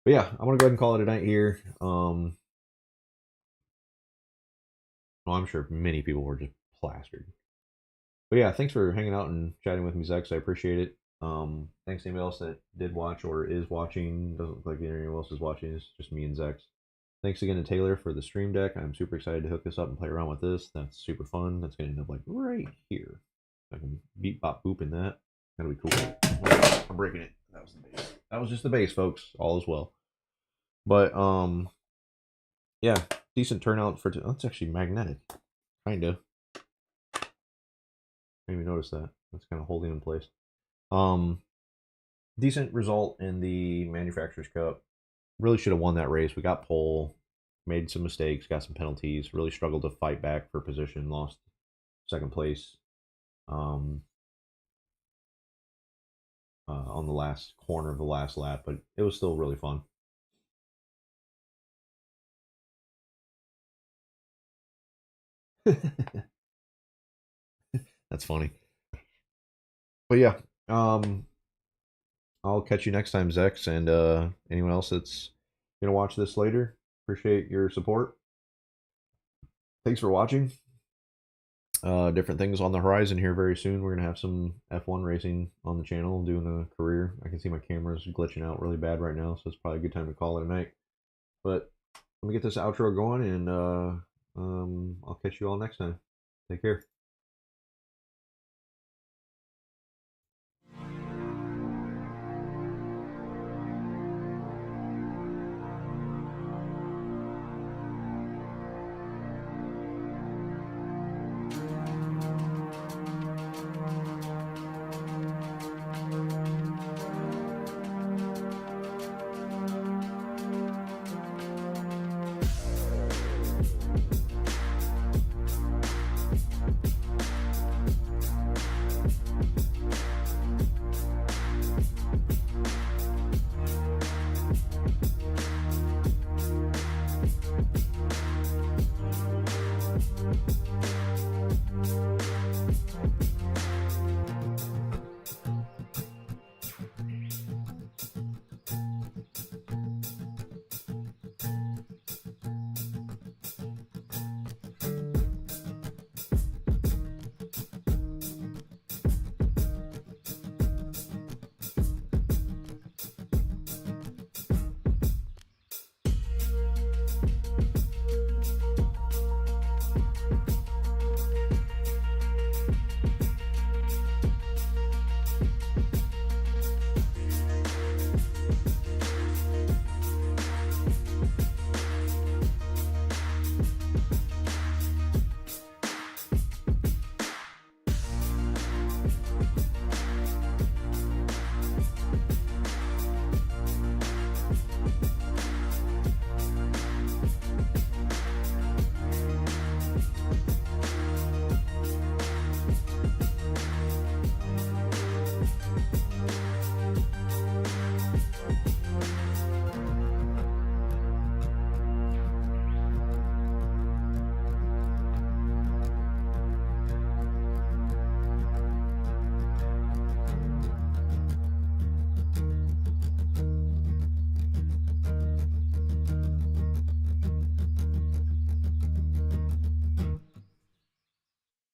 But yeah, I'm gonna go ahead and call it a night here. Well, I'm sure many people were just plastered. But yeah, thanks for hanging out and chatting with me, Zex. I appreciate it. Thanks to anybody else that did watch or is watching. Doesn't look like anyone else is watching. It's just me and Zex. Thanks again to Taylor for the stream deck. I'm super excited to hook this up and play around with this. That's super fun. That's going to end up like right here. I can beep, bop, boop in that. That'll be cool. I'm breaking it. That was the base. That was just the base, folks. All is well. But, yeah, decent turnout for... That's actually magnetic. Kind of. Didn't even notice that. That's kind of holding in place. Decent result in the Manufacturers Cup. Really should have won that race. We got pole, made some mistakes, got some penalties, really struggled to fight back for position, lost second place on the last corner of the last lap, but it was still really fun. That's funny. But yeah, I'll catch you next time, Zex, and anyone else that's gonna watch this later. Appreciate your support. Thanks for watching. Different things on the horizon here very soon. We're gonna have some F1 racing on the channel, doing a career. I can see my camera's glitching out really bad right now, so it's probably a good time to call it a night. But let me get this outro going, and I'll catch you all next time. Take care.